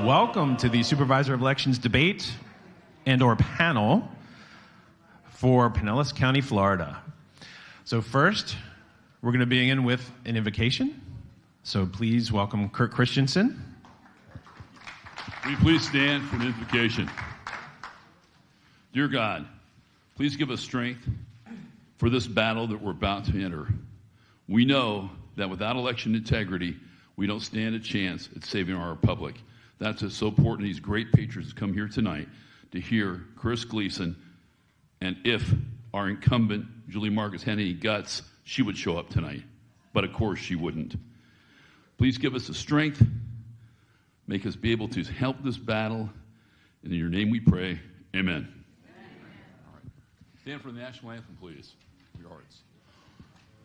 Welcome to the Supervisor of Elections debate and/or panel for Pinellas County, Florida. So first, we're going to begin with an invocation. So please welcome Kurt Christensen. Will you please stand for an invocation? Dear God, please give us strength for this battle that we're about to enter. We know that without election integrity, we don't stand a chance at saving our republic. That's what's so important. These great patriots come here tonight to hear Chris Gleason, and if our incumbent, Julie Marcus, had any guts, she would show up tonight. But of course she wouldn't. Please give us the strength, make us be able to help this battle, and in your name we pray, amen. All right. Stand for the national anthem, please. Your hearts.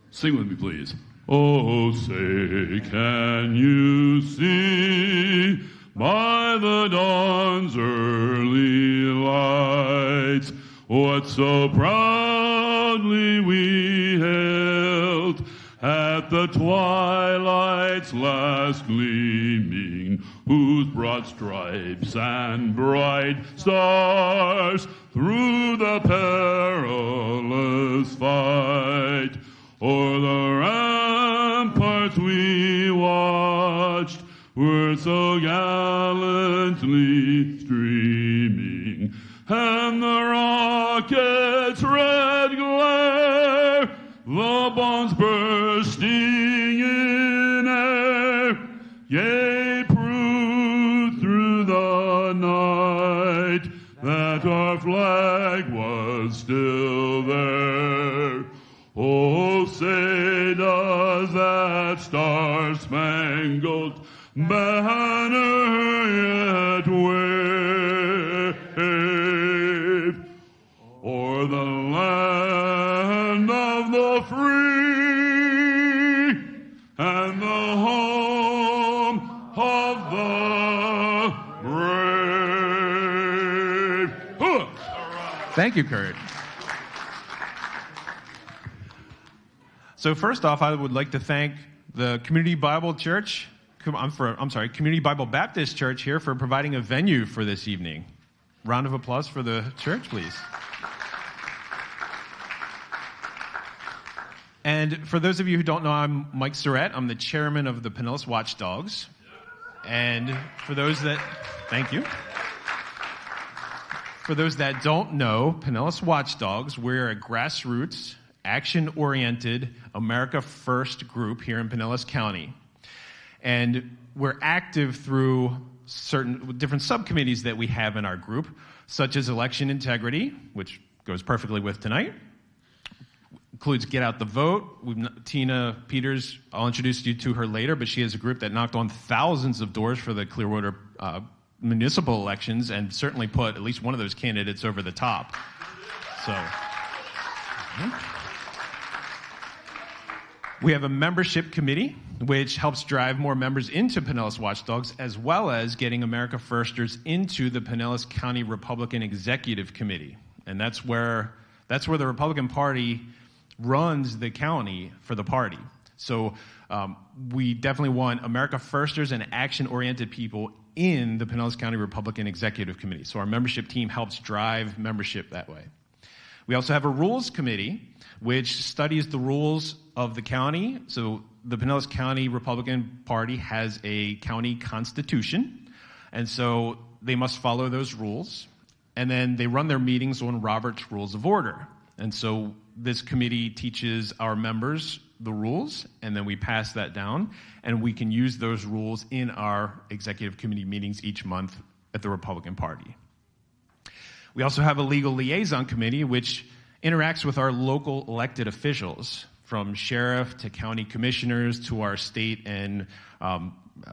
Sing with me, please. Oh, say, can you see by the dawn's early light what so proudly we hailed at the twilight's last gleaming, whose broad stripes and bright stars through the perilous fight o'er the ramparts we watched were so gallantly streaming, and the rocket's red glare, the bombs bursting in air, yea, prove through the night that our flag was still there. Oh, say does that star-spangled banner yet wave o'er the land of the free and the home of the brave? Thank you, Kurt. So first off, I would like to thank the Community Bible Church, Community Bible Baptist Church here for providing a venue for this evening. Round of applause for the church, please. And for those of you who don't know, I'm Mike Surratt. I'm the chairman of the Pinellas Watchdogs. And for those that, thank you. For those that don't know, Pinellas Watchdogs, we're a grassroots, action-oriented, America First group here in Pinellas County. And we're active through certain different subcommittees that we have in our group, such as election integrity, which goes perfectly with tonight. Includes Get Out the Vote. Tina Peters, I'll introduce you to her later, but she has a group that knocked on thousands of doors for the Clearwater municipal elections and certainly put at least one of those candidates over the top. So, we have a membership committee, which helps drive more members into Pinellas Watchdogs, as well as getting America Firsters into the Pinellas County Republican Executive Committee. And that's where the Republican Party runs the county for the party. So we definitely want America Firsters and action-oriented people in the Pinellas County Republican Executive Committee. So our membership team helps drive membership that way. We also have a rules committee, which studies the rules of the county. So the Pinellas County Republican Party has a county constitution, and so they must follow those rules. And then they run their meetings on Robert's Rules of Order. And so this committee teaches our members the rules, and then we pass that down, and we can use those rules in our executive committee meetings each month at the Republican Party. We also have a legal liaison committee, which interacts with our local elected officials, from sheriff to county commissioners to our state and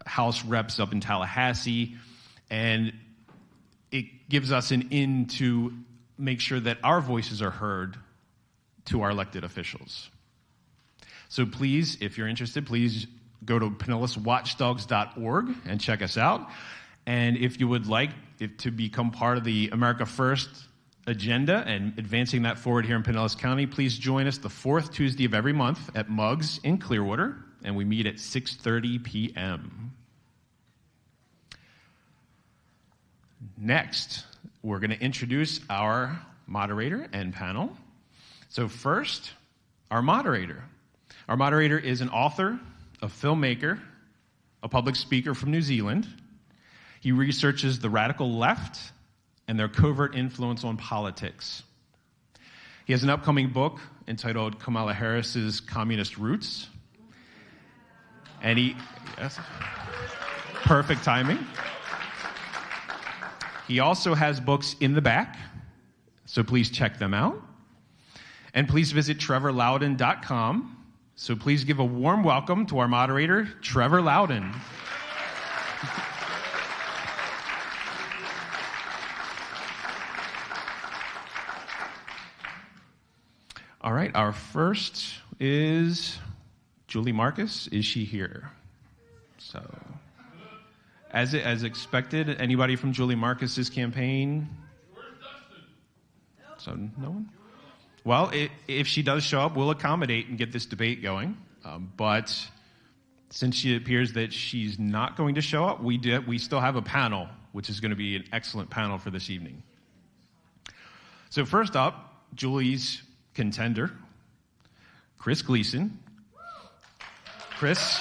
House reps up in Tallahassee. And it gives us an in to make sure that our voices are heard to our elected officials. So please, if you're interested, please go to PinellasWatchdogs.org and check us out. And if you would like to become part of the America First agenda and advancing that forward here in Pinellas County, please join us the fourth Tuesday of every month at Muggs in Clearwater, and we meet at 6:30 p.m. Next, we're going to introduce our moderator and panel. So first, our moderator. Our moderator is an author, a filmmaker, a public speaker from New Zealand. He researches the radical left and their covert influence on politics. He has an upcoming book entitled Kamala Harris's Communist Roots. And yes, perfect timing. He also has books in the back, so please check them out. And please visit trevorloudon.com. So please give a warm welcome to our moderator, Trevor Loudon. All right, our first is Julie Marcus. Is she here? So, as expected, anybody from Julie Marcus's campaign? Where's Dustin? So, no one? Well, if she does show up, we'll accommodate and get this debate going. But since it appears that she's not going to show up, we still have a panel, which is going to be an excellent panel for this evening. So first up, Julie's contender, Chris Gleason. Chris.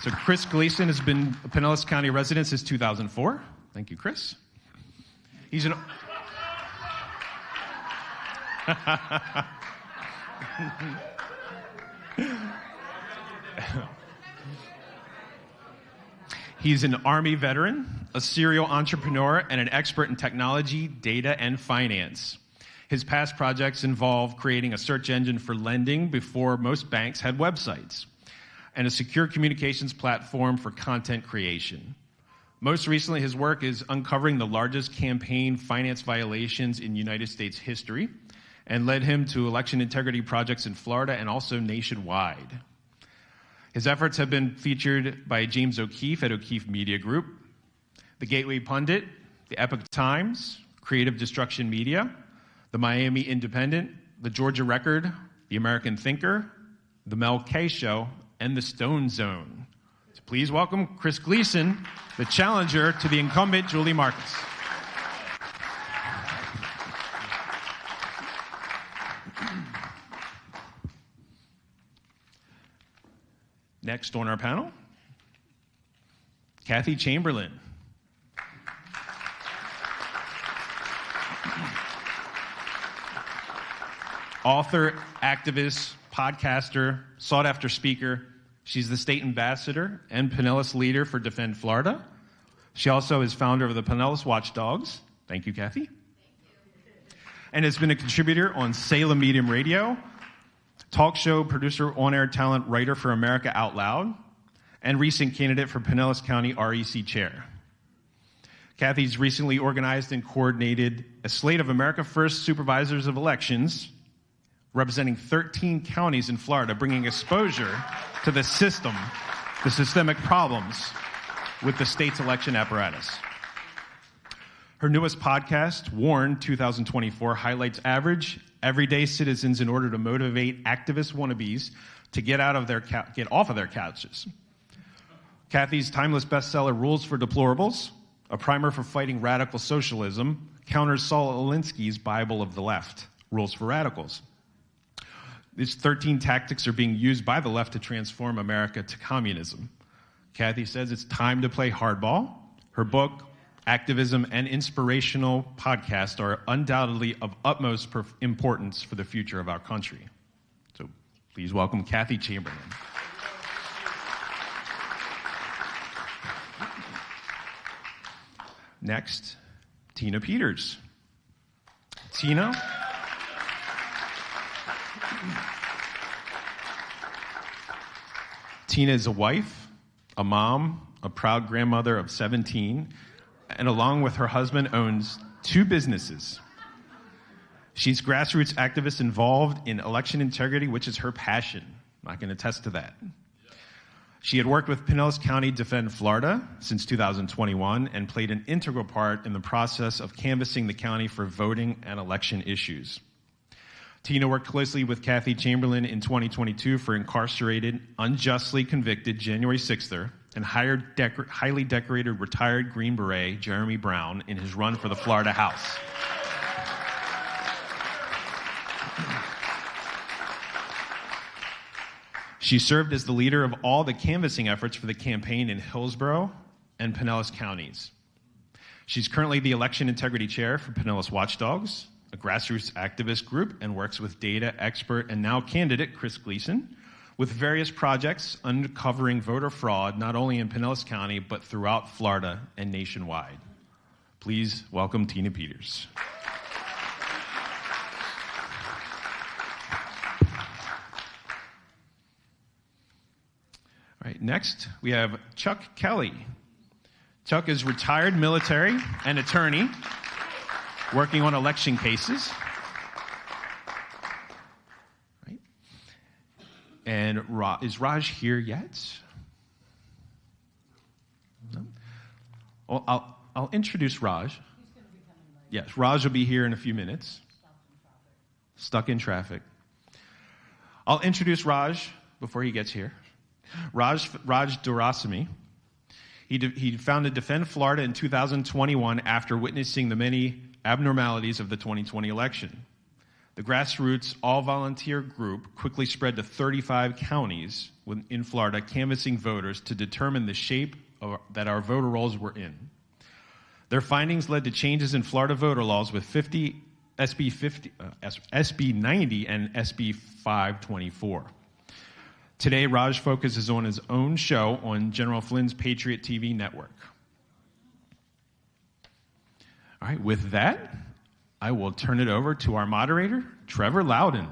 So Chris Gleason has been a Pinellas County resident since 2004. Thank you, Chris. He's an... He's an Army veteran, a serial entrepreneur, and an expert in technology, data, and finance. His past projects involve creating a search engine for lending before most banks had websites, and a secure communications platform for content creation. Most recently, his work is uncovering the largest campaign finance violations in United States history and led him to election integrity projects in Florida and also nationwide. His efforts have been featured by James O'Keefe at O'Keefe Media Group, the Gateway Pundit, the Epoch Times, Creative Destruction Media, the Miami Independent, the Georgia Record, the American Thinker, the Mel K Show, and the Stone Zone. So please welcome Chris Gleason, the challenger to the incumbent Julie Marcus. Next on our panel, Kathy Chamberlain. Author, activist, podcaster, sought-after speaker. She's the state ambassador and Pinellas leader for Defend Florida. She also is founder of the Pinellas Watchdogs. Thank you, Kathy. Thank you. And has been a contributor on Salem Medium Radio, talk show producer, on-air talent, writer for America Out Loud, and recent candidate for Pinellas County REC chair. Kathy's recently organized and coordinated a slate of America First Supervisors of Elections, representing 13 counties in Florida, bringing exposure to the system, the systemic problems with the state's election apparatus. Her newest podcast, Warn 2024, highlights average, everyday citizens in order to motivate activist wannabes to get off of their couches. Kathy's timeless bestseller, Rules for Deplorables, a primer for fighting radical socialism, counters Saul Alinsky's Bible of the Left, Rules for Radicals. These 13 tactics are being used by the left to transform America to communism. Kathy says it's time to play hardball. Her book, activism, and inspirational podcast are undoubtedly of utmost importance for the future of our country. So please welcome Kathy Chamberlain. Next, Tina Peters. Tina is a wife, a mom, a proud grandmother of 17, and along with her husband owns 2 businesses. She's grassroots activist involved in election integrity, which is her passion. I can attest to that. She had worked with Pinellas County Defend Florida since 2021 and played an integral part in the process of canvassing the county for voting and election issues. Tina worked closely with Kathy Chamberlain in 2022 for incarcerated, unjustly convicted January 6ther and highly decorated retired Green Beret Jeremy Brown in his run for the Florida House. She served as the leader of all the canvassing efforts for the campaign in Hillsborough and Pinellas counties. She's currently the election integrity chair for Pinellas Watchdogs, a grassroots activist group, and works with data expert and now candidate Chris Gleason with various projects uncovering voter fraud not only in Pinellas County but throughout Florida and nationwide. Please welcome Tina Peters. All right, next we have Chuck Kelly. Chuck is retired military and attorney working on election cases. Right. And is Raj here yet? No? Well, I'll introduce Raj. Yes, Raj will be here in a few minutes. Stuck in traffic. I'll introduce Raj before he gets here. Raj Durasamy. He founded Defend Florida in 2021 after witnessing the many abnormalities of the 2020 election. The grassroots all-volunteer group quickly spread to 35 counties in Florida, canvassing voters to determine the shape that our voter rolls were in. Their findings led to changes in Florida voter laws with SB 90 and SB 524. Today, Raj focuses on his own show on General Flynn's Patriot TV network. All right, with that, I will turn it over to our moderator, Trevor Loudon.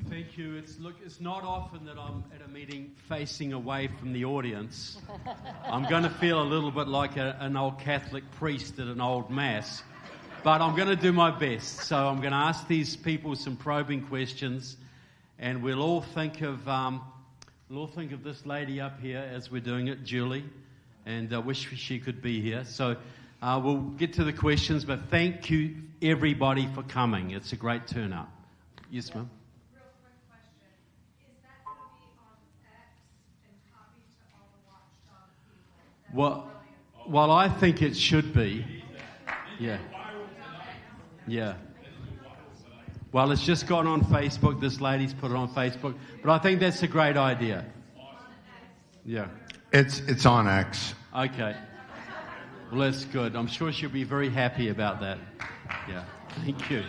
Thank you. It's not often that I'm at a meeting facing away from the audience. I'm going to feel a little bit like an old Catholic priest at an old mass. But I'm going to do my best. So I'm going to ask these people some probing questions, and we'll all think of this lady up here as we're doing it, Julie, and wish she could be here. So we'll get to the questions, but thank you everybody for coming. It's a great turnout. Yes, ma'am. Real quick question: is that going to be on X and copied to all the Watchdog people? Well, I think it should be. Yeah. Yeah. Well, it's just gone on Facebook. This lady's put it on Facebook. But I think that's a great idea. Yeah. It's on X. Okay. Well, that's good. I'm sure she'll be very happy about that. Yeah. Thank you.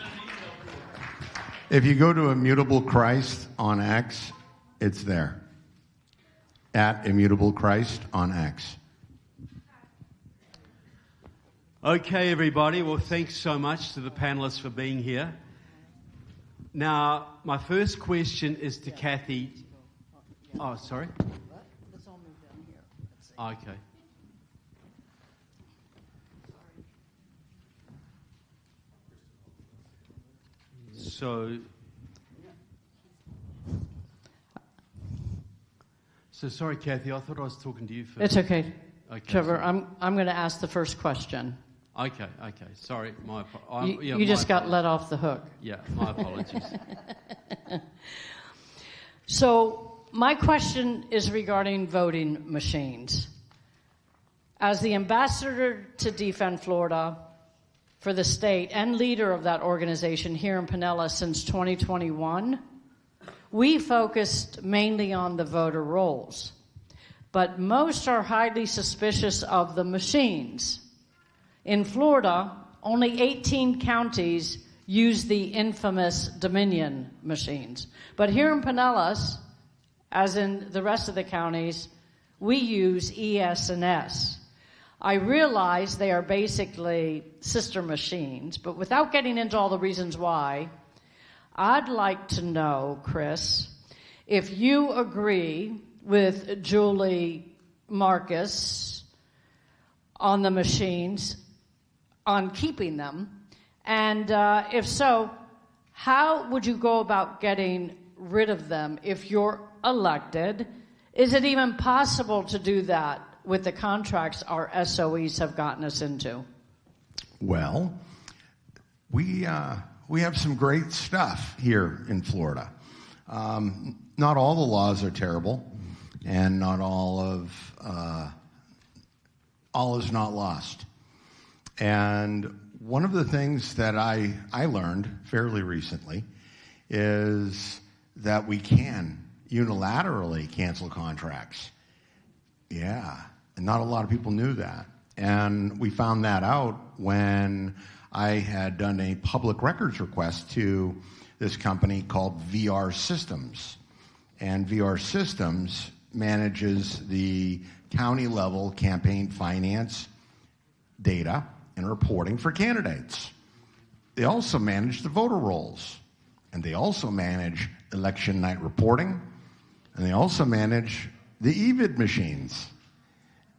If you go to Immutable Christ on X, it's there. At Immutable Christ on X. Okay, everybody. Well, thanks so much to the panelists for being here. Now, my first question is to Kathy. Oh, sorry? Let's all move down here. Okay. So sorry, Kathy, I thought I was talking to you first. It's okay. Okay, Trevor, sorry. I'm going to ask the first question. Okay. Sorry, You just got let off the hook. Yeah, my apologies. So my question is regarding voting machines. As the ambassador to Defend Florida for the state and leader of that organization here in Pinellas since 2021, we focused mainly on the voter rolls. But most are highly suspicious of the machines. In Florida, only 18 counties use the infamous Dominion machines. But here in Pinellas, as in the rest of the counties, we use ES&S. I realize they are basically sister machines, but without getting into all the reasons why, I'd like to know, Chris, if you agree with Julie Marcus on the machines, on keeping them, and if so, how would you go about getting rid of them if you're elected? Is it even possible to do that with the contracts our SOEs have gotten us into? Well, we have some great stuff here in Florida. Not all the laws are terrible, and not all is not lost. And one of the things that I learned fairly recently is that we can unilaterally cancel contracts. Yeah, and not a lot of people knew that. And we found that out when I had done a public records request to this company called VR Systems. And VR Systems manages the county level campaign finance data and reporting for candidates. They also manage the voter rolls, and they also manage election night reporting, and they also manage the EVID machines.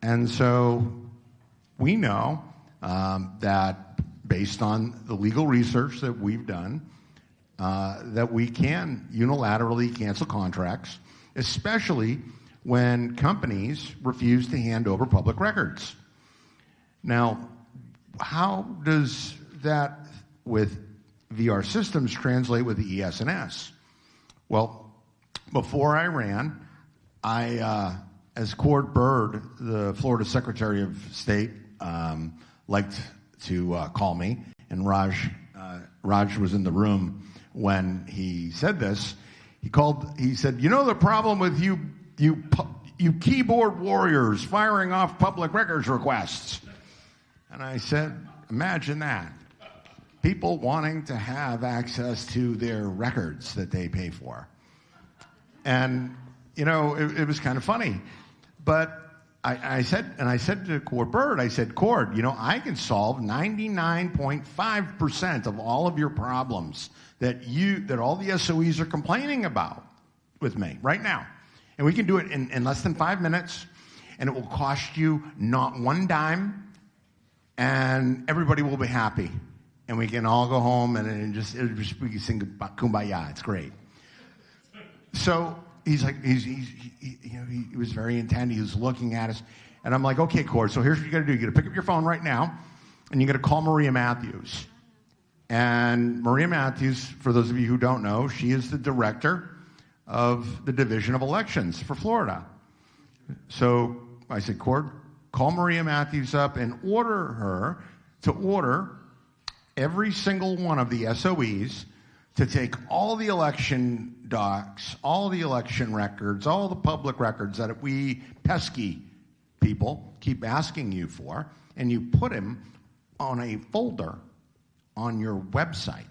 And so we know that based on the legal research that we've done, that we can unilaterally cancel contracts, especially when companies refuse to hand over public records. Now, how does that with VR Systems translate with the ES&S? Well, before I ran, as Cord Bird, the Florida Secretary of State, liked to call me, and Raj was in the room when he said this. He said, "You know the problem with you keyboard warriors firing off public records requests?" And I said, imagine that. People wanting to have access to their records that they pay for. And, it was kind of funny. But I said to Cord Bird, I said, Cord, I can solve 99.5% of all of your problems that all the SOEs are complaining about with me right now. And we can do it in less than 5 minutes, and it will cost you not one dime, and everybody will be happy. And we can all go home and we can sing Kumbaya. It's great. So he's like, he was very intent. He was looking at us. And I'm like, okay, Cord, so here's what you got to do. You got to pick up your phone right now, and you got to call Maria Matthews. And Maria Matthews, for those of you who don't know, she is the director of the Division of Elections for Florida. So I said, Cord, call Maria Matthews up and order her to order every single one of the SOEs to take all the election docs, all the election records, all the public records that we pesky people keep asking you for, and you put them on a folder on your website.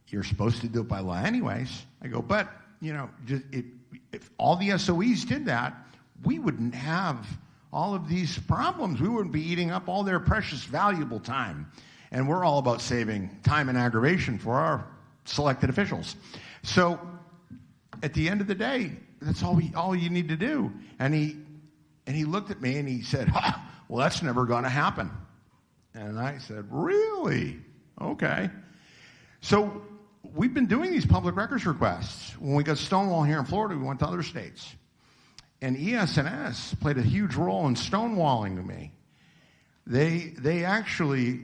You're supposed to do it by law anyways. I go, but, if all the SOEs did that, we wouldn't have all of these problems. We wouldn't be eating up all their precious, valuable time. And we're all about saving time and aggravation for our selected officials. So at the end of the day, that's all you need to do. And he looked at me and he said, well, that's never going to happen. And I said, really? Okay. So we've been doing these public records requests. When we got Stonewall here in Florida, we went to other states. And ES&S played a huge role in stonewalling me. They actually,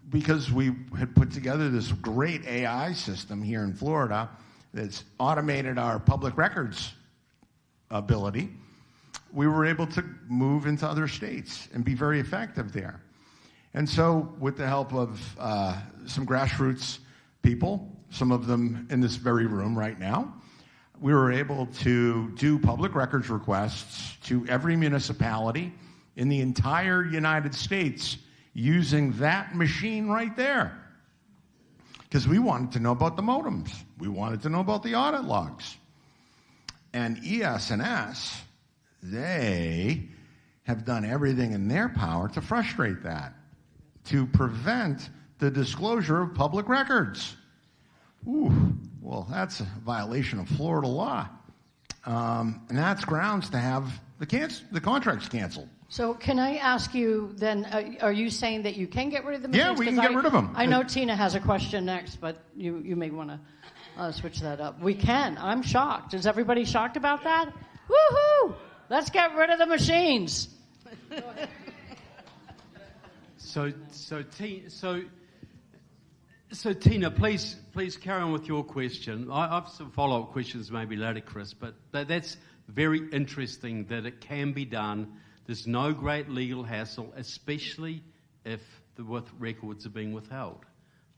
because we had put together this great AI system here in Florida that's automated our public records ability, we were able to move into other states and be very effective there. And so with the help of some grassroots people, some of them in this very room right now, we were able to do public records requests to every municipality in the entire United States using that machine right there. Because we wanted to know about the modems. We wanted to know about the audit logs. And ES&S, they have done everything in their power to frustrate that, to prevent the disclosure of public records. Ooh, well, that's a violation of Florida law. And that's grounds to have the contracts canceled. So can I ask you then, are you saying that you can get rid of the machines? Yeah, we can get rid of them. I know Tina has a question next, but you may want to switch that up. We can. I'm shocked. Is everybody shocked about that? Woohoo! Let's get rid of the machines. So Tina, please carry on with your question. I have some follow-up questions maybe later, Chris, but that's very interesting that it can be done. There's no great legal hassle, especially if the records are being withheld.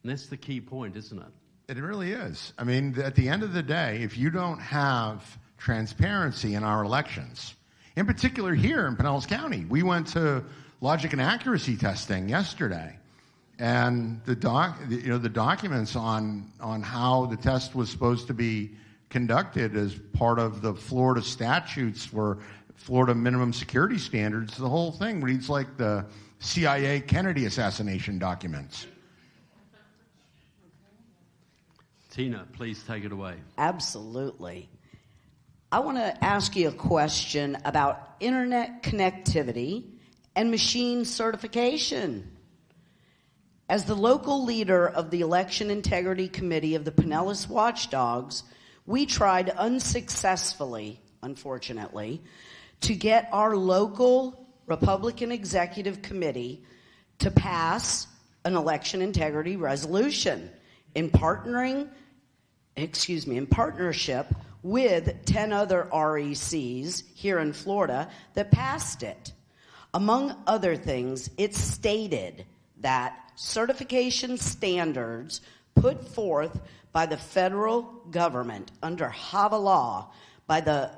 And that's the key point, isn't it? It really is. I mean, at the end of the day, if you don't have transparency in our elections, in particular here in Pinellas County, we went to logic and accuracy testing yesterday, and the documents on how the test was supposed to be conducted as part of the Florida statutes for Florida minimum security standards, the whole thing reads like the CIA Kennedy assassination documents. Tina, please take it away. Absolutely. I want to ask you a question about internet connectivity and machine certification. As the local leader of the Election Integrity Committee of the Pinellas Watchdogs, we tried unsuccessfully, unfortunately, to get our local Republican Executive Committee to pass an election integrity resolution in partnership with 10 other RECs here in Florida that passed it. Among other things, it stated that certification standards put forth by the federal government under HAVA law by the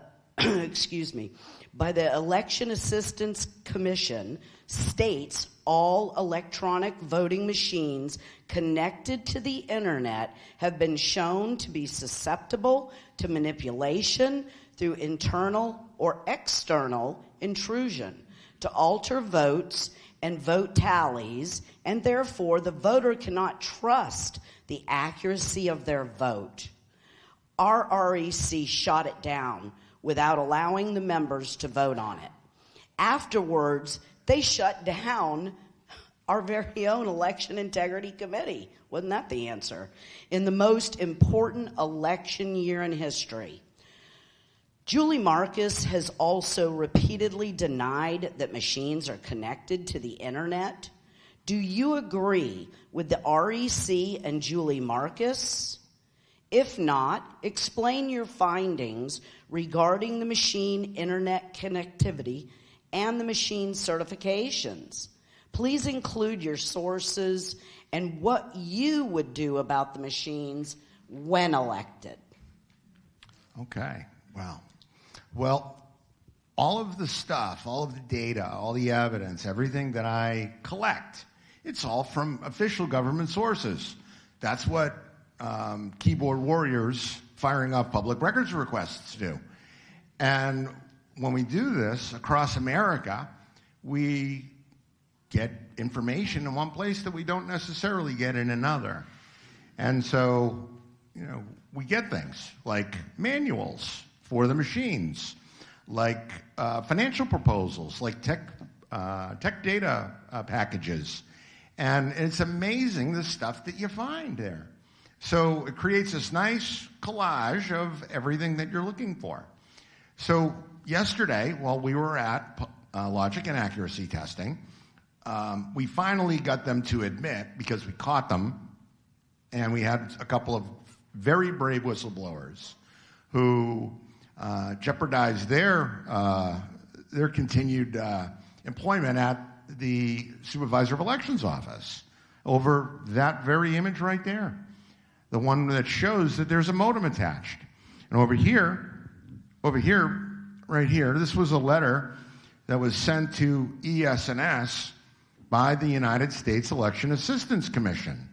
by the Election Assistance Commission states all electronic voting machines connected to the internet have been shown to be susceptible to manipulation through internal or external intrusion to alter votes and vote tallies, and therefore the voter cannot trust the accuracy of their vote. Our REC shot it down without allowing the members to vote on it. Afterwards, they shut down our very own Election Integrity Committee. Wasn't that the answer? In the most important election year in history. Julie Marcus has also repeatedly denied that machines are connected to the internet. Do you agree with the REC and Julie Marcus? If not, explain your findings regarding the machine internet connectivity and the machine certifications. Please include your sources and what you would do about the machines when elected. Okay, wow. Well, all of the stuff, all of the data, all the evidence, everything that I collect, it's all from official government sources. That's what keyboard warriors firing off public records requests do. And when we do this across America, we get information in one place that we don't necessarily get in another. And so, we get things like manuals for the machines, like financial proposals, like tech data packages. And it's amazing the stuff that you find there. So it creates this nice collage of everything that you're looking for. So yesterday, while we were at logic and accuracy testing, we finally got them to admit, because we caught them, and we had a couple of very brave whistleblowers who jeopardized their continued employment at the Supervisor of Elections office over that very image right there, the one that shows that there's a modem attached. And over here, right here, this was a letter that was sent to ES&S by the United States Election Assistance Commission.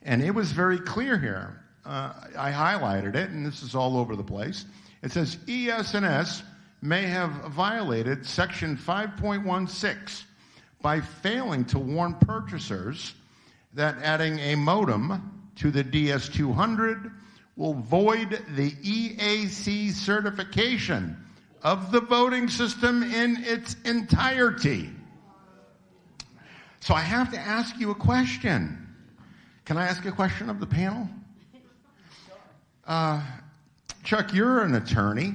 And it was very clear here. I highlighted it, and this is all over the place. It says ES&S may have violated Section 5.16 by failing to warn purchasers that adding a modem to the DS200 will void the EAC certification of the voting system in its entirety. So I have to ask you a question. Can I ask a question of the panel? Chuck, you're an attorney.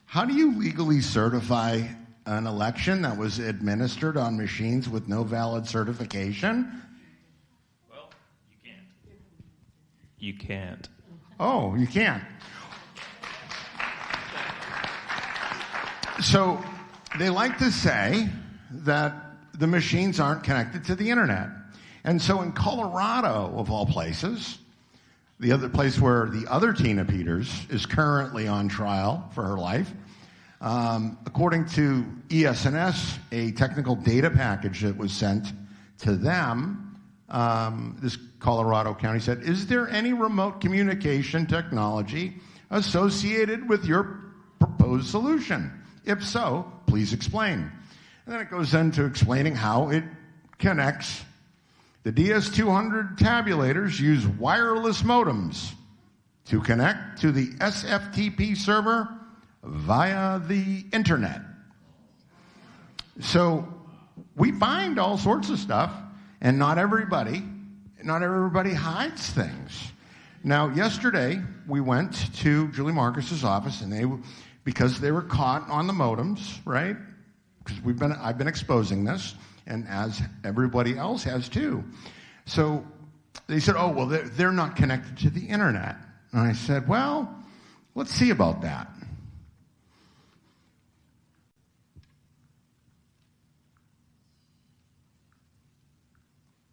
How do you legally certify an election that was administered on machines with no valid certification? Well, you can't. You can't. Oh, you can't. So they like to say that the machines aren't connected to the internet. And so in Colorado, of all places, the other place where the other Tina Peters is currently on trial for her life, according to ES&S, a technical data package that was sent to them, this Colorado County said, is there any remote communication technology associated with your proposed solution? If so, please explain. And then it goes into explaining how it connects. The DS200 tabulators use wireless modems to connect to the SFTP server via the internet. So we find all sorts of stuff, and not everybody hides things. Now, yesterday we went to Julie Marcus's office, and because they were caught on the modems, right? Because I've been exposing this, and as everybody else has too. So they said, oh, well, they're not connected to the internet. And I said, well, let's see about that.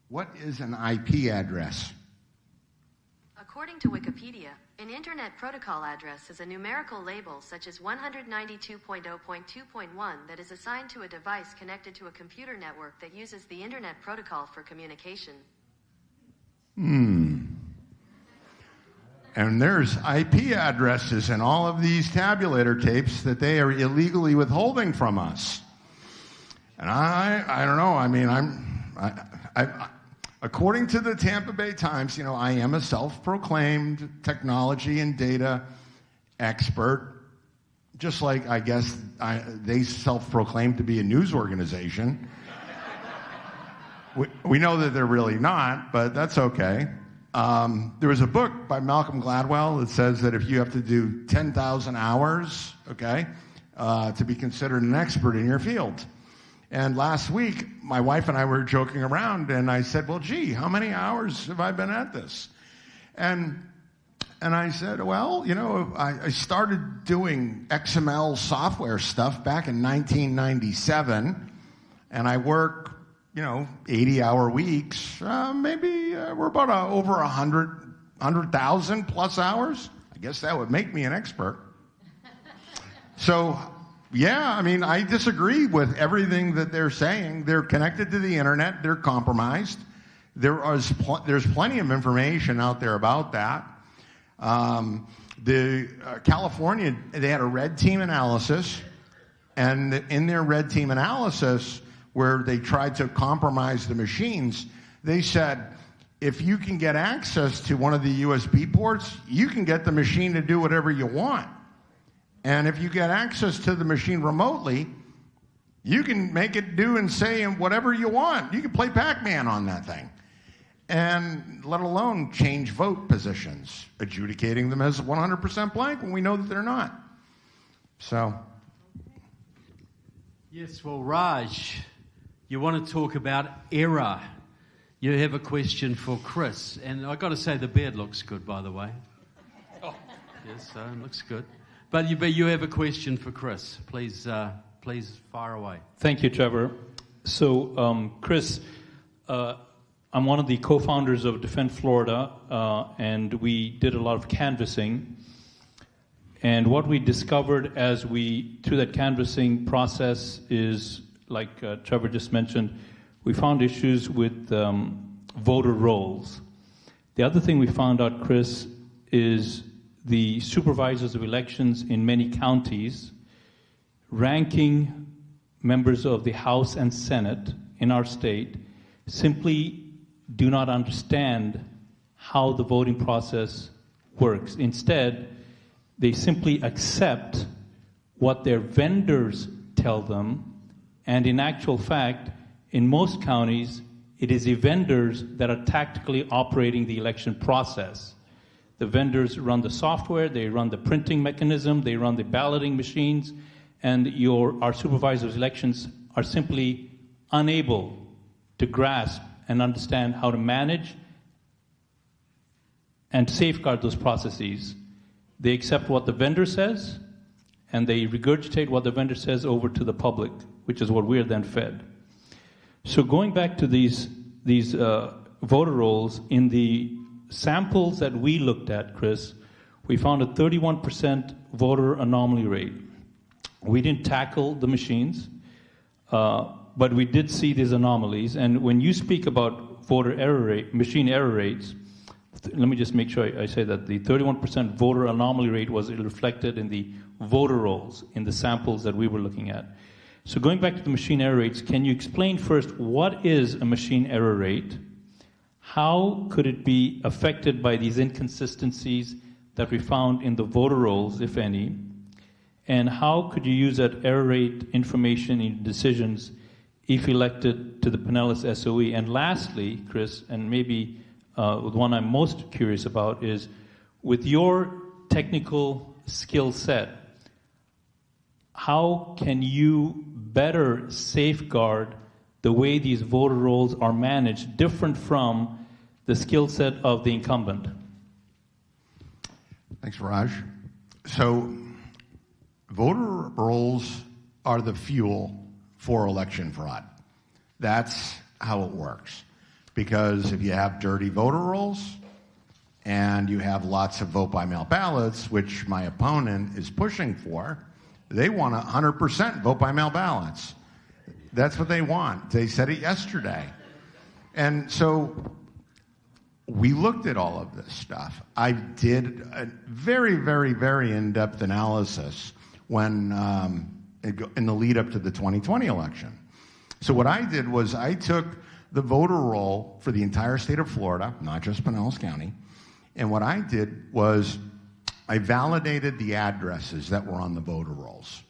What is an IP address? According to Wikipedia, an Internet Protocol address is a numerical label such as 192.0.2.1 that is assigned to a device connected to a computer network that uses the Internet Protocol for communication. And there's IP addresses in all of these tabulator tapes that they are illegally withholding from us. And I don't know. I mean, according to the Tampa Bay Times, I am a self-proclaimed technology and data expert, just like I guess they self-proclaim to be a news organization. We know that they're really not, but that's okay. There was a book by Malcolm Gladwell that says that if you have to do 10,000 hours, to be considered an expert in your field. And last week, my wife and I were joking around, and I said, well, gee, how many hours have I been at this? And I said, well, I started doing XML software stuff back in 1997, and I work, 80-hour weeks. Maybe we're about over 100,000 plus hours. I guess that would make me an expert. So... yeah, I disagree with everything that they're saying. They're connected to the internet. They're compromised. There's plenty of information out there about that. California, they had a red team analysis, and in their red team analysis, where they tried to compromise the machines, they said, if you can get access to one of the USB ports, you can get the machine to do whatever you want. And if you get access to the machine remotely, you can make it do and say whatever you want. You can play Pac-Man on that thing. And let alone change vote positions, adjudicating them as 100% blank when we know that they're not. So. Yes, well, Raj, you want to talk about error. You have a question for Chris. And I've got to say the beard looks good, by the way. Oh. Yes, it looks good. But you have a question for Chris. Please fire away. Thank you, Trevor. So, Chris, I'm one of the co-founders of Defend Florida, and we did a lot of canvassing. And what we discovered through that canvassing process is, like Trevor just mentioned, we found issues with voter rolls. The other thing we found out, Chris, is the supervisors of elections in many counties, ranking members of the House and Senate in our state, simply do not understand how the voting process works. Instead, they simply accept what their vendors tell them, and in actual fact, in most counties, it is the vendors that are tactically operating the election process. The vendors run the software, they run the printing mechanism, they run the balloting machines, and our supervisors' elections are simply unable to grasp and understand how to manage and safeguard those processes. They accept what the vendor says, and they regurgitate what the vendor says over to the public, which is what we're then fed. So going back to these voter rolls, in the samples that we looked at, Chris, we found a 31% voter anomaly rate. We didn't tackle the machines, but we did see these anomalies. And when you speak about voter error rate, machine error rates, let me just make sure I say that the 31% voter anomaly rate was reflected in the voter rolls in the samples that we were looking at. So going back to the machine error rates, can you explain first what is a machine error rate? How could it be affected by these inconsistencies that we found in the voter rolls, if any? And how could you use that error rate information in decisions if elected to the Pinellas SOE? And lastly, Chris, and maybe the one I'm most curious about is, with your technical skill set, how can you better safeguard the way these voter rolls are managed, different from the skill set of the incumbent? Thanks, Raj. So, voter rolls are the fuel for election fraud. That's how it works. Because if you have dirty voter rolls and you have lots of vote-by-mail ballots, which my opponent is pushing for, they want 100% vote-by-mail ballots. That's what they want. They said it yesterday. And so we looked at all of this stuff. I did a very, very, very in-depth analysis when in the lead up to the 2020 election. So what I did was I took the voter roll for the entire state of Florida, not just Pinellas County, and what I did was I validated the addresses that were on the voter rolls.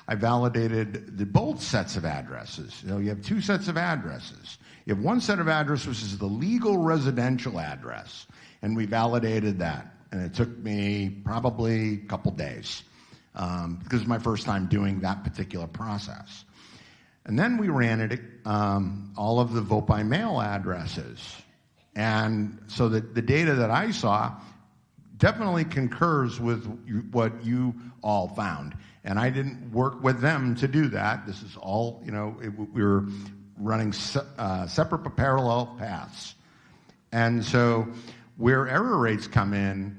I validated both sets of addresses. You have two sets of addresses. You have one set of addresses, which is the legal residential address, and we validated that. And it took me probably a couple days because it was my first time doing that particular process. And then we ran it, all of the vote-by-mail addresses. And so the data that I saw definitely concurs with what you all found. And I didn't work with them to do that. This is all, we were running separate but parallel paths. And so where error rates come in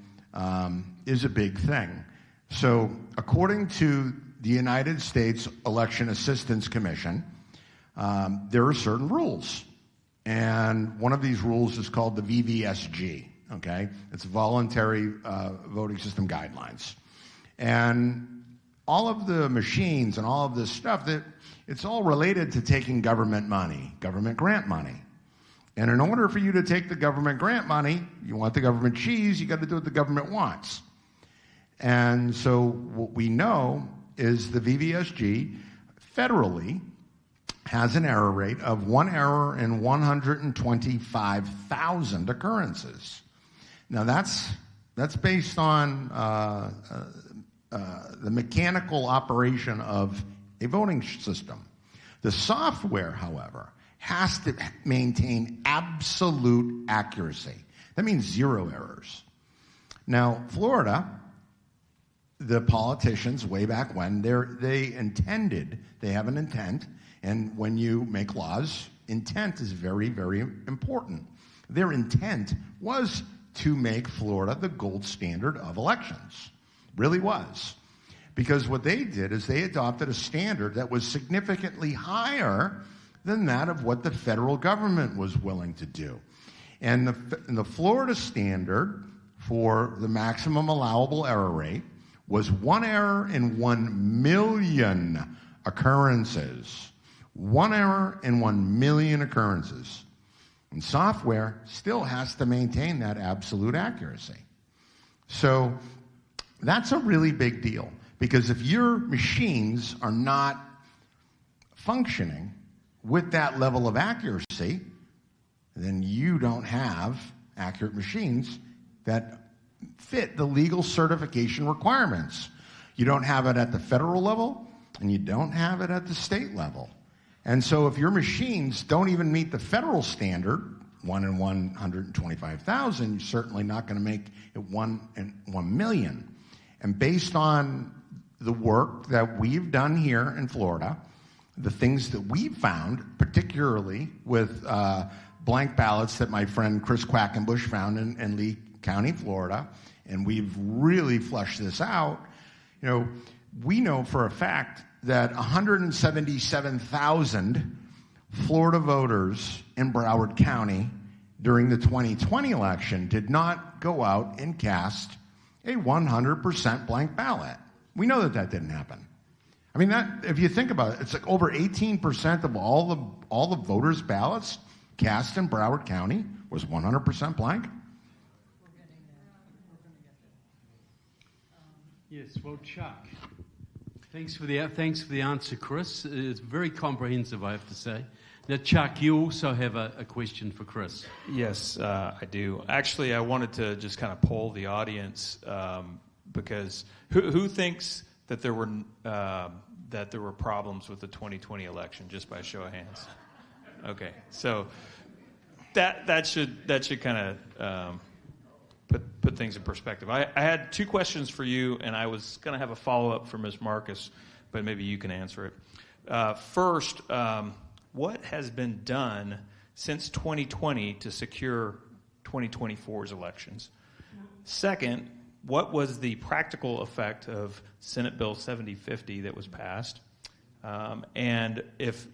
is a big thing. So according to the United States Election Assistance Commission, there are certain rules. And one of these rules is called the VVSG, okay? It's Voluntary Voting System Guidelines. And all of the machines and all of this stuff, it's all related to taking government money, government grant money. And in order for you to take the government grant money, you want the government cheese, you got to do what the government wants. And so what we know is the VVSG federally has an error rate of 1 error in 125,000 occurrences. Now that's based on the mechanical operation of a voting system. The software, however, has to maintain absolute accuracy. That means 0 errors. Now, Florida, the politicians way back when, they have an intent, and when you make laws, intent is very, very important. Their intent was to make Florida the gold standard of elections. Really was. Because what they did is they adopted a standard that was significantly higher than that of what the federal government was willing to do. And the Florida standard for the maximum allowable error rate was 1 error in 1 million occurrences. 1 error in 1 million occurrences. And software still has to maintain that absolute accuracy. So that's a really big deal, because if your machines are not functioning with that level of accuracy, then you don't have accurate machines that fit the legal certification requirements. You don't have it at the federal level, and you don't have it at the state level. And so if your machines don't even meet the federal standard, 1 in 125,000, you're certainly not going to make it 1 in 1 million. And based on the work that we've done here in Florida, the things that we've found, particularly with blank ballots that my friend Chris Quackenbush found in Lee County, Florida, and we've really fleshed this out, we know for a fact that 177,000 Florida voters in Broward County during the 2020 election did not go out and cast a 100% blank ballot. We know that didn't happen. I mean, that, if you think about it, it's like over 18% of all the voters' ballots cast in Broward County was 100% blank. Yes, well, Chuck, thanks for the answer, Chris. It's very comprehensive, I have to say. Now, Chuck, you also have a question for Chris. Yes, I do. Actually, I wanted to just kind of poll the audience because who thinks that there were problems with the 2020 election, just by a show of hands? Okay, so that should kind of put things in perspective. I had two questions for you, and I was going to have a follow-up for Ms. Marcus, but maybe you can answer it. First, what has been done since 2020 to secure 2024's elections? Second, what was the practical effect of Senate Bill 7050 that was passed? And if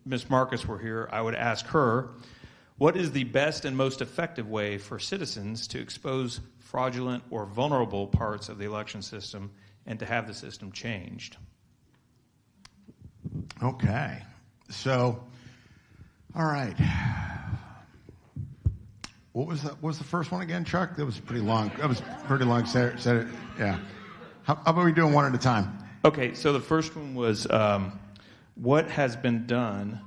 Ms. Marcus were here, I would ask her, what is the best and most effective way for citizens to expose fraudulent or vulnerable parts of the election system and to have the system changed? Okay. So, all right. What was the first one again, Chuck? That was pretty long. Said it. Yeah. How about we do them one at a time? Okay. So the first one was what has been done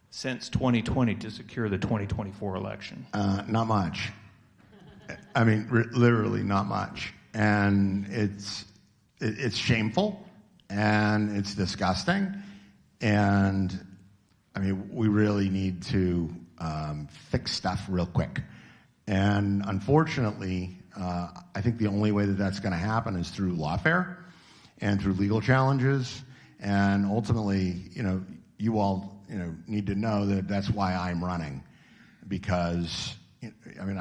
since 2020 to secure the 2024 election? Not much. I mean, literally not much. And it's shameful, and it's disgusting, and I mean, we really need to fix stuff real quick. And unfortunately, I think the only way that that's going to happen is through lawfare and through legal challenges. And ultimately, you all, need to know that that's why I'm running, because I mean,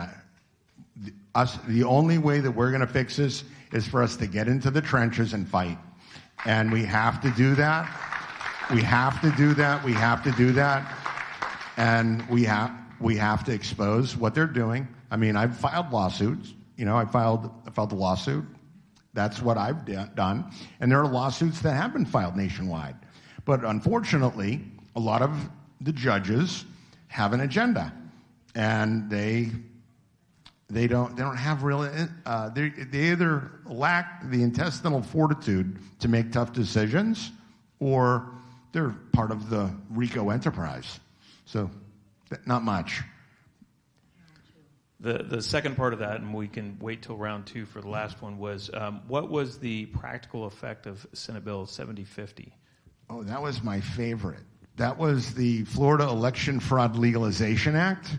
the only way that we're going to fix this is for us to get into the trenches and fight, and we have to do that. We have to do that. We have to do that, and we have to expose what they're doing. I mean, I've filed lawsuits. I filed the lawsuit. That's what I've done, and there are lawsuits that have been filed nationwide. But unfortunately, a lot of the judges have an agenda, and they don't have really. They either lack the intestinal fortitude to make tough decisions, or they're part of the RICO enterprise. So, not much. The second part of that, and we can wait till round two for the last one, was what was the practical effect of Senate Bill 7050? Oh, that was my favorite. That was the Florida Election Fraud Legalization Act.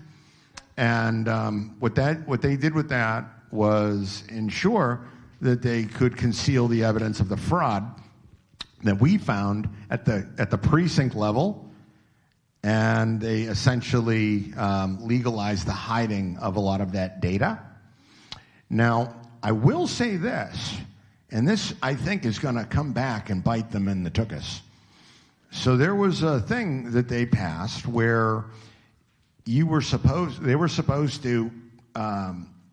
And what they did with that was ensure that they could conceal the evidence of the fraud that we found at the precinct level, and they essentially legalized the hiding of a lot of that data. Now, I will say this, and this I think is going to come back and bite them in the tuchus. So there was a thing that they passed where they were supposed to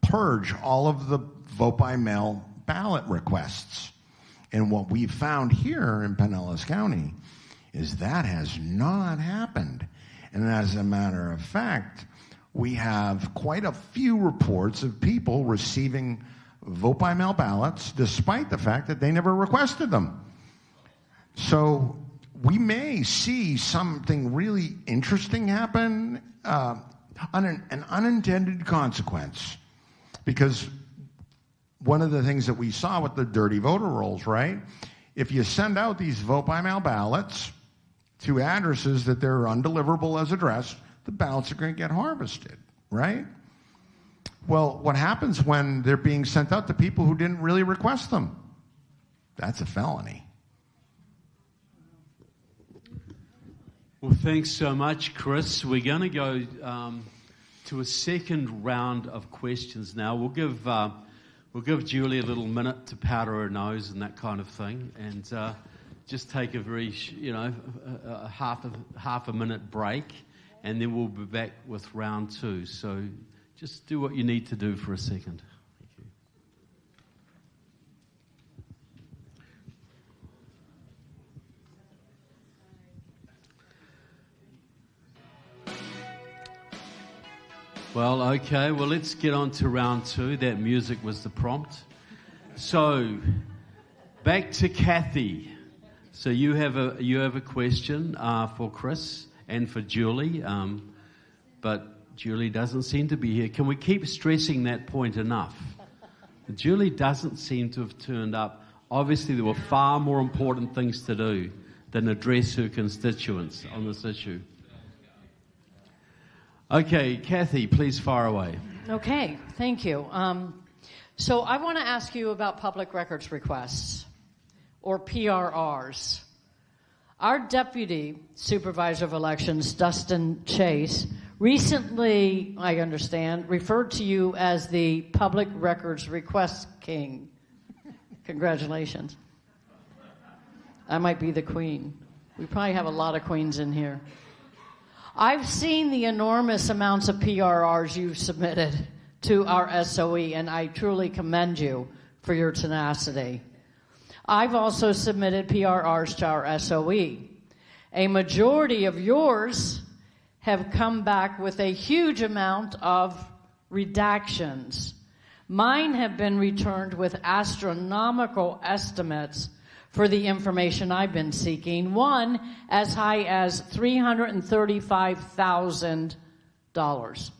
purge all of the vote by mail ballot requests. And what we found here in Pinellas County is that has not happened. And as a matter of fact, we have quite a few reports of people receiving vote by mail ballots despite the fact that they never requested them. So we may see something really interesting happen, an unintended consequence, because one of the things that we saw with the dirty voter rolls, right, if you send out these vote-by-mail ballots to addresses that they're undeliverable as addressed, the ballots are going to get harvested, right? Well, what happens when they're being sent out to people who didn't really request them? That's a felony. Well, thanks so much, Chris. We're going to go to a second round of questions now. We'll give Julie a little minute to powder her nose and that kind of thing, and just take a very, a half a minute break, and then we'll be back with round two. So just do what you need to do for a second. Thank you. Well, okay. Well, let's get on to round two. That music was the prompt. So, back to Kathy. So you have a question for Chris and for Julie, but Julie doesn't seem to be here. Can we keep stressing that point enough? Julie doesn't seem to have turned up. Obviously, there were far more important things to do than address her constituents on this issue. Okay, Kathy, please fire away. Okay, thank you. So I want to ask you about public records requests, or PRRs. Our Deputy Supervisor of Elections, Dustin Chase, recently, I understand, referred to you as the Public Records Request King. Congratulations. I might be the queen. We probably have a lot of queens in here. I've seen the enormous amounts of PRRs you've submitted to our SOE, and I truly commend you for your tenacity. I've also submitted PRRs to our SOE. A majority of yours have come back with a huge amount of redactions. Mine have been returned with astronomical estimates for the information I've been seeking, one as high as $335,000.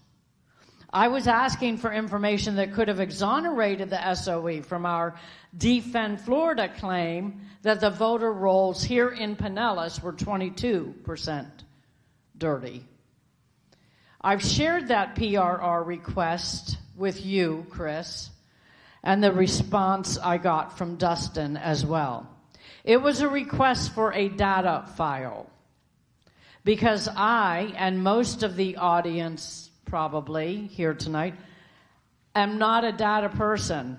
I was asking for information that could have exonerated the SOE from our Defend Florida claim that the voter rolls here in Pinellas were 22% dirty. I've shared that PRR request with you, Chris, and the response I got from Dustin as well. It was a request for a data file because I, and most of the audience probably here tonight, am not a data person.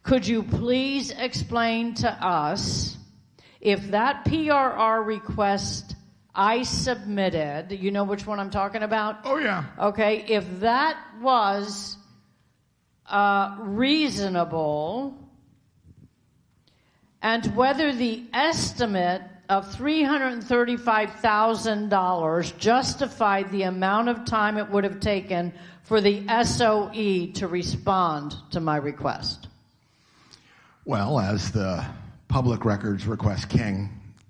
Could you please explain to us if that PRR request I submitted, you know which one I'm talking about? Oh, yeah. Okay, if that was reasonable, and whether the estimate of $335,000 justified the amount of time it would have taken for the SOE to respond to my request. Well, as the Public Records Request King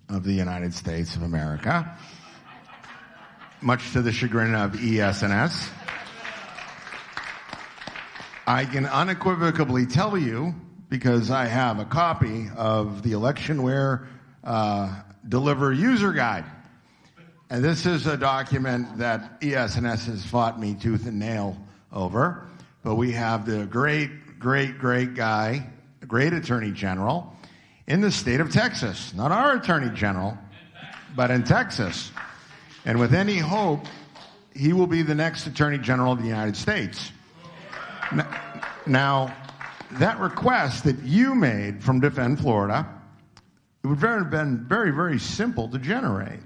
of the United States of America, much to the chagrin of ES&S, I can unequivocally tell you, because I have a copy of the Electionware Deliver User Guide. And this is a document that ES&S has fought me tooth and nail over. But we have the great guy, great Attorney General in the state of Texas. Not our Attorney General, but in Texas. And with any hope, he will be the next Attorney General of the United States. Now, that request that you made from Defend Florida, it would have been very, very simple to generate.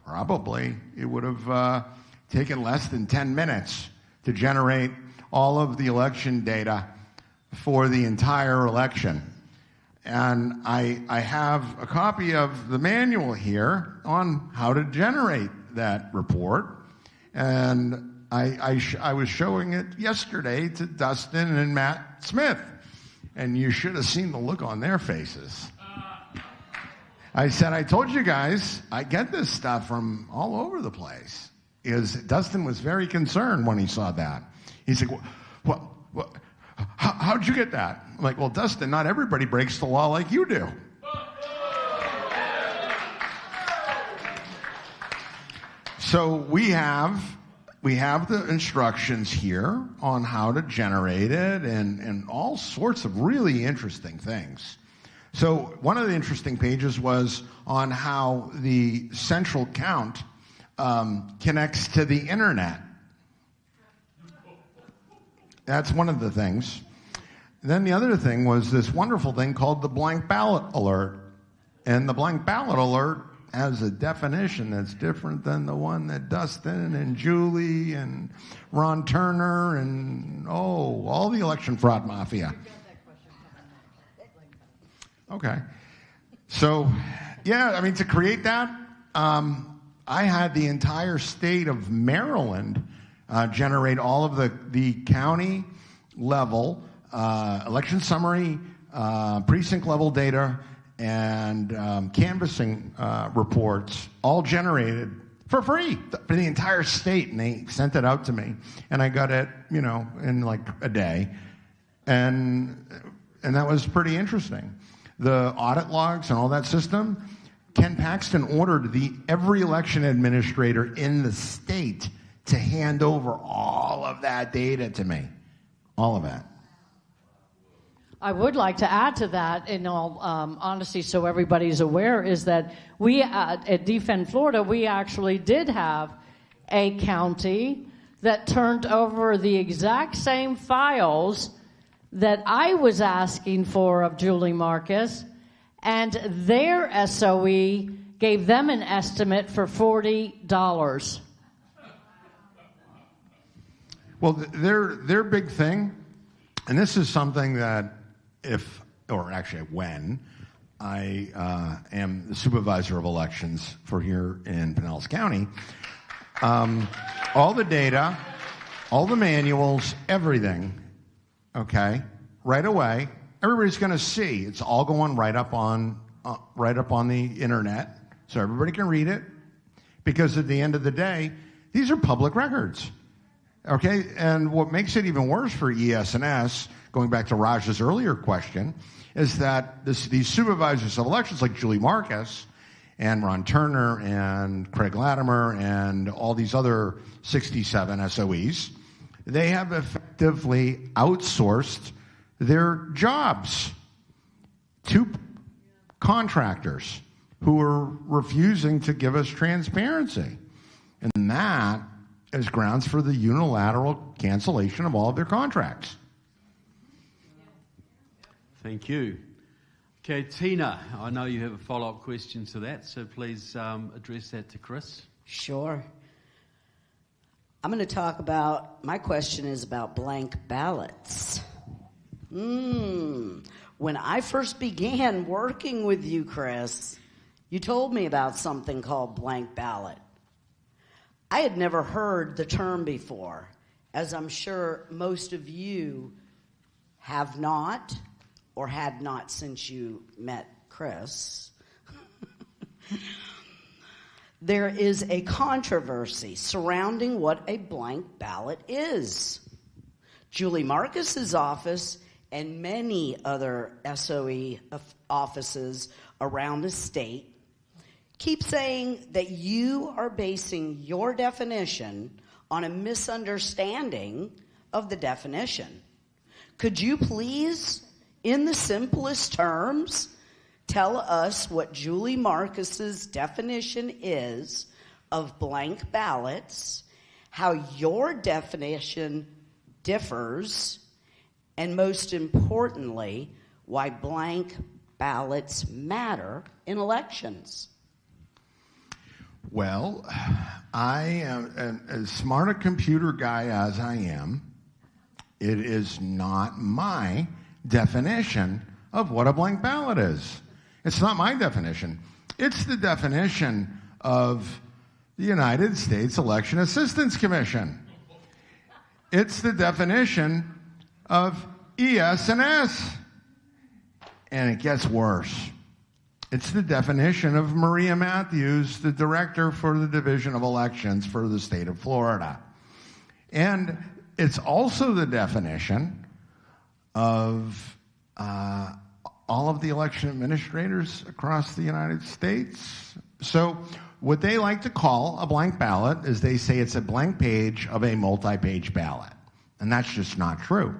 Probably it would have taken less than 10 minutes to generate all of the election data for the entire election. And I have a copy of the manual here on how to generate that report. And I was showing it yesterday to Dustin and Matt Smith. And you should have seen the look on their faces. I said, I told you guys, I get this stuff from all over the place. Dustin was very concerned when he saw that. He's like, how'd you get that? I'm like, well, Dustin, not everybody breaks the law like you do. So we have the instructions here on how to generate it and all sorts of really interesting things. So one of the interesting pages was on how the central count connects to the internet. That's one of the things. Then the other thing was this wonderful thing called the blank ballot alert. And the blank ballot alert has a definition that's different than the one that Dustin and Julie and Ron Turner and, all the election fraud mafia. Okay. So, to create that, I had the entire state of Maryland generate all of the county level election summary, precinct level data, and canvassing reports, all generated for free for the entire state, and they sent it out to me, and I got it, in like a day, and that was pretty interesting. The audit logs and all that system, Ken Paxton ordered every election administrator in the state to hand over all of that data to me, all of it. I would like to add to that, in all honesty, so everybody's aware, is that we at Defend Florida, we actually did have a county that turned over the exact same files that I was asking for of Julie Marcus, and their SOE gave them an estimate for $40. Well, their big thing, and this is something that when I am the supervisor of elections for here in Pinellas County, all the data, all the manuals, everything, okay, right away, everybody's going to see. It's all going right up on the internet, so everybody can read it. Because at the end of the day, these are public records, okay. And what makes it even worse for ES&S, going back to Raj's earlier question, is that these supervisors of elections like Julie Marcus and Ron Turner and Craig Latimer and all these other 67 SOEs, they have effectively outsourced their jobs to contractors who are refusing to give us transparency. And that is grounds for the unilateral cancellation of all of their contracts. Thank you. Okay, Tina, I know you have a follow-up question to that, so please address that to Chris. Sure. I'm going to talk about, my question is about blank ballots. When I first began working with you, Chris, you told me about something called blank ballot. I had never heard the term before, as I'm sure most of you have not, or had not since you met Chris. There is a controversy surrounding what a blank ballot is. Julie Marcus's office and many other SOE offices around the state keep saying that you are basing your definition on a misunderstanding of the definition. Could you please, in the simplest terms, tell us what Julie Marcus's definition is of blank ballots, how your definition differs, and most importantly, why blank ballots matter in elections? Well, I am as smart a computer guy as I am. It is not my definition of what a blank ballot is. It's not my definition. It's the definition of the United States Election Assistance Commission. It's the definition of ES&S. And it gets worse. It's the definition of Maria Matthews, the director for the Division of Elections for the state of Florida. And it's also the definition of all of the election administrators across the United States, So what they like to call a blank ballot is they say it's a blank page of a multi-page ballot. And that's just not true.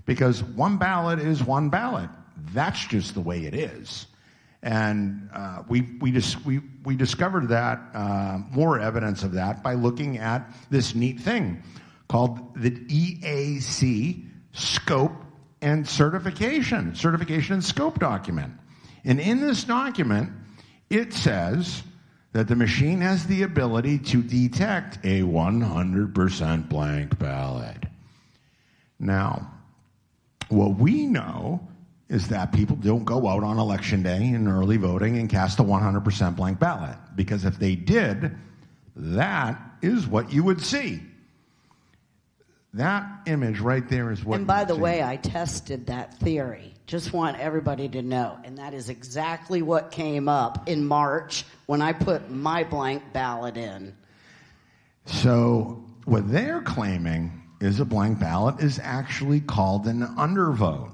Because one ballot is one ballot. That's just the way it is. And we discovered that, more evidence of that, by looking at this neat thing called the EAC Scope and Certification and Scope document. And in this document, it says that the machine has the ability to detect a 100% blank ballot. Now, what we know is that people don't go out on election day in early voting and cast a 100% blank ballot. Because if they did, that is what you would see. That image right there is what. And by the see. way, I tested that theory. Just want everybody to know. And that is exactly what came up in March when I put my blank ballot in. So what they're claiming is a blank ballot is actually called an undervote,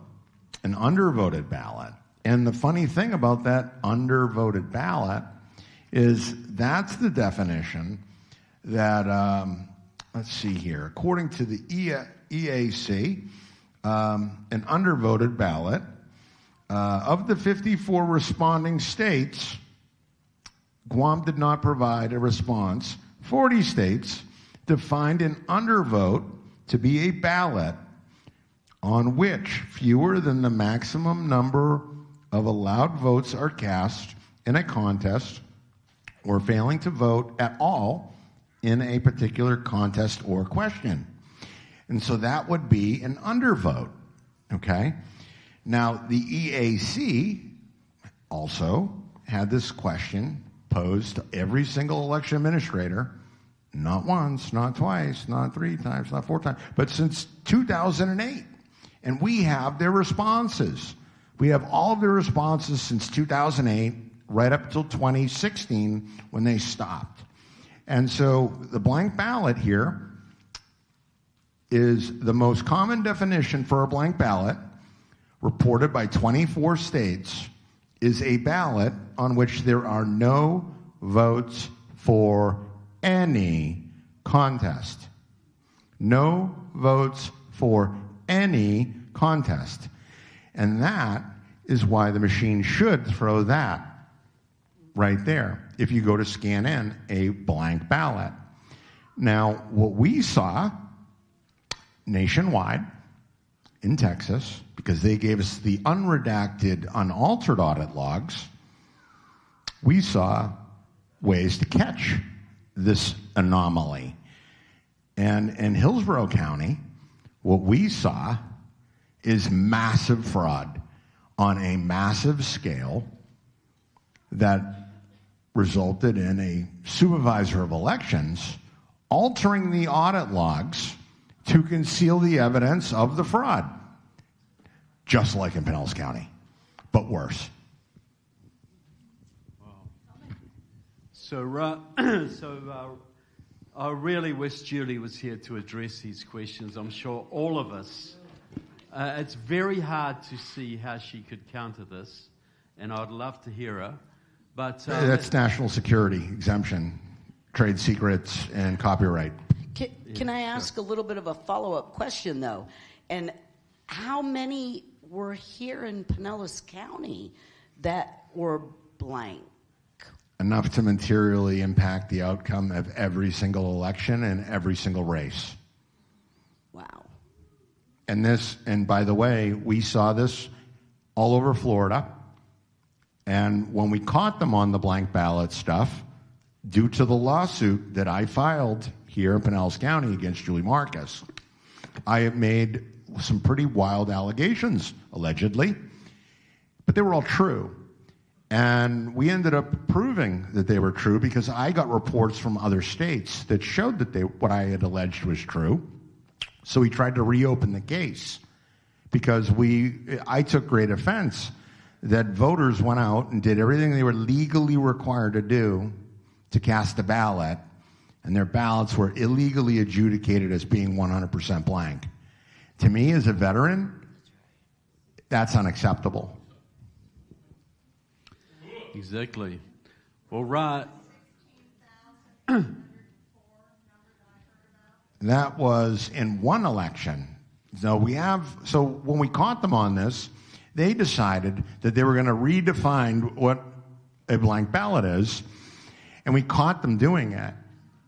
an undervoted ballot. And the funny thing about that undervoted ballot is that's the definition that, let's see here, according to the EAC, an undervoted ballot, of the 54 responding states, Guam did not provide a response. 40 states defined an undervote to be a ballot on which fewer than the maximum number of allowed votes are cast in a contest or failing to vote at all in a particular contest or question. And so that would be an undervote, okay? Now, the EAC also had this question posed to every single election administrator, not once, not twice, not 3 times, not 4 times, but since 2008. And we have their responses. We have all of their responses since 2008, right up till 2016 when they stopped. And so the blank ballot here is the most common definition for a blank ballot, reported by 24 states, is a ballot on which there are no votes for any contest. No votes for any contest. And that is why the machine should throw that right there if you go to scan in a blank ballot. Now, what we saw nationwide in Texas, because they gave us the unredacted, unaltered audit logs, we saw ways to catch this anomaly. And in Hillsborough County, what we saw is massive fraud on a massive scale that resulted in a supervisor of elections altering the audit logs to conceal the evidence of the fraud, just like in Pinellas County, but worse. So I really wish Julie was here to address these questions. I'm sure all of us. It's very hard to see how she could counter this, and I'd love to hear her. But that's national security exemption, trade secrets, and copyright. Can I ask a little bit of a follow-up question, though? And how many were here in Pinellas County that were blank? Enough to materially impact the outcome of every single election and every single race. Wow. And by the way, we saw this all over Florida. And when we caught them on the blank ballot stuff, due to the lawsuit that I filed here in Pinellas County against Julie Marcus, I have made some pretty wild allegations, allegedly, but they were all true. And we ended up proving that they were true because I got reports from other states that showed that what I had alleged was true. So we tried to reopen the case because I took great offense that voters went out and did everything they were legally required to do to cast a ballot, and their ballots were illegally adjudicated as being 100% blank. To me, as a veteran, that's unacceptable. Exactly. Well, That was in one election. So when we caught them on this, they decided that they were going to redefine what a blank ballot is, and we caught them doing it.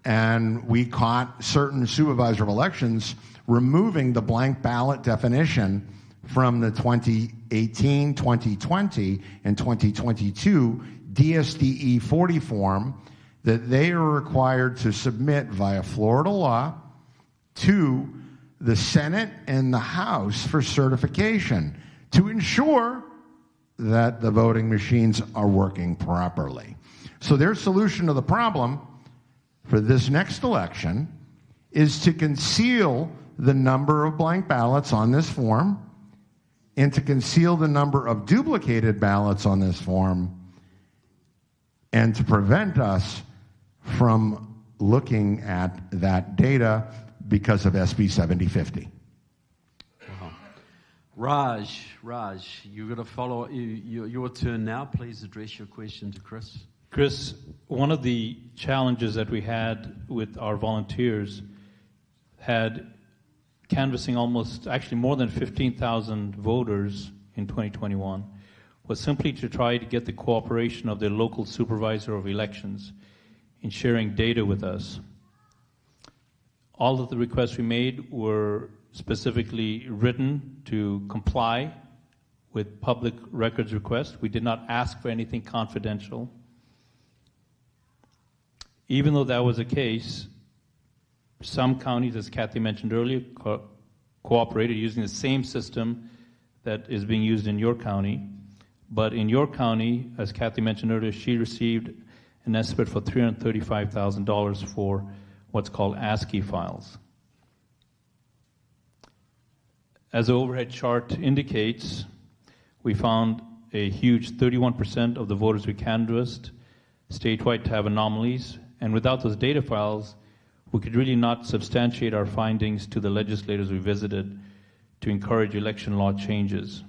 And we caught certain supervisor of elections removing the blank ballot definition from the 2018, 2020, and 2022 DSDE 40 form that they are required to submit via Florida law to the Senate and the House for certification to ensure that the voting machines are working properly. So their solution to the problem for this next election is to conceal the number of blank ballots on this form and to conceal the number of duplicated ballots on this form and to prevent us from looking at that data because of SB 7050. Raj, you're going to follow your turn now. Please address your question to Chris. Chris, one of the challenges that we had with our volunteers had canvassing actually more than 15,000 voters in 2021 was simply to try to get the cooperation of their local supervisor of elections in sharing data with us. All of the requests we made were specifically written to comply with public records requests. We did not ask for anything confidential. Even though that was the case, some counties, as Kathy mentioned earlier, cooperated using the same system that is being used in your county. But in your county, as Kathy mentioned earlier, she received an estimate for $335,000 for what's called ASCII files. As the overhead chart indicates, we found a huge 31% of the voters we canvassed statewide to have anomalies, and without those data files, we could really not substantiate our findings to the legislators we visited to encourage election law changes.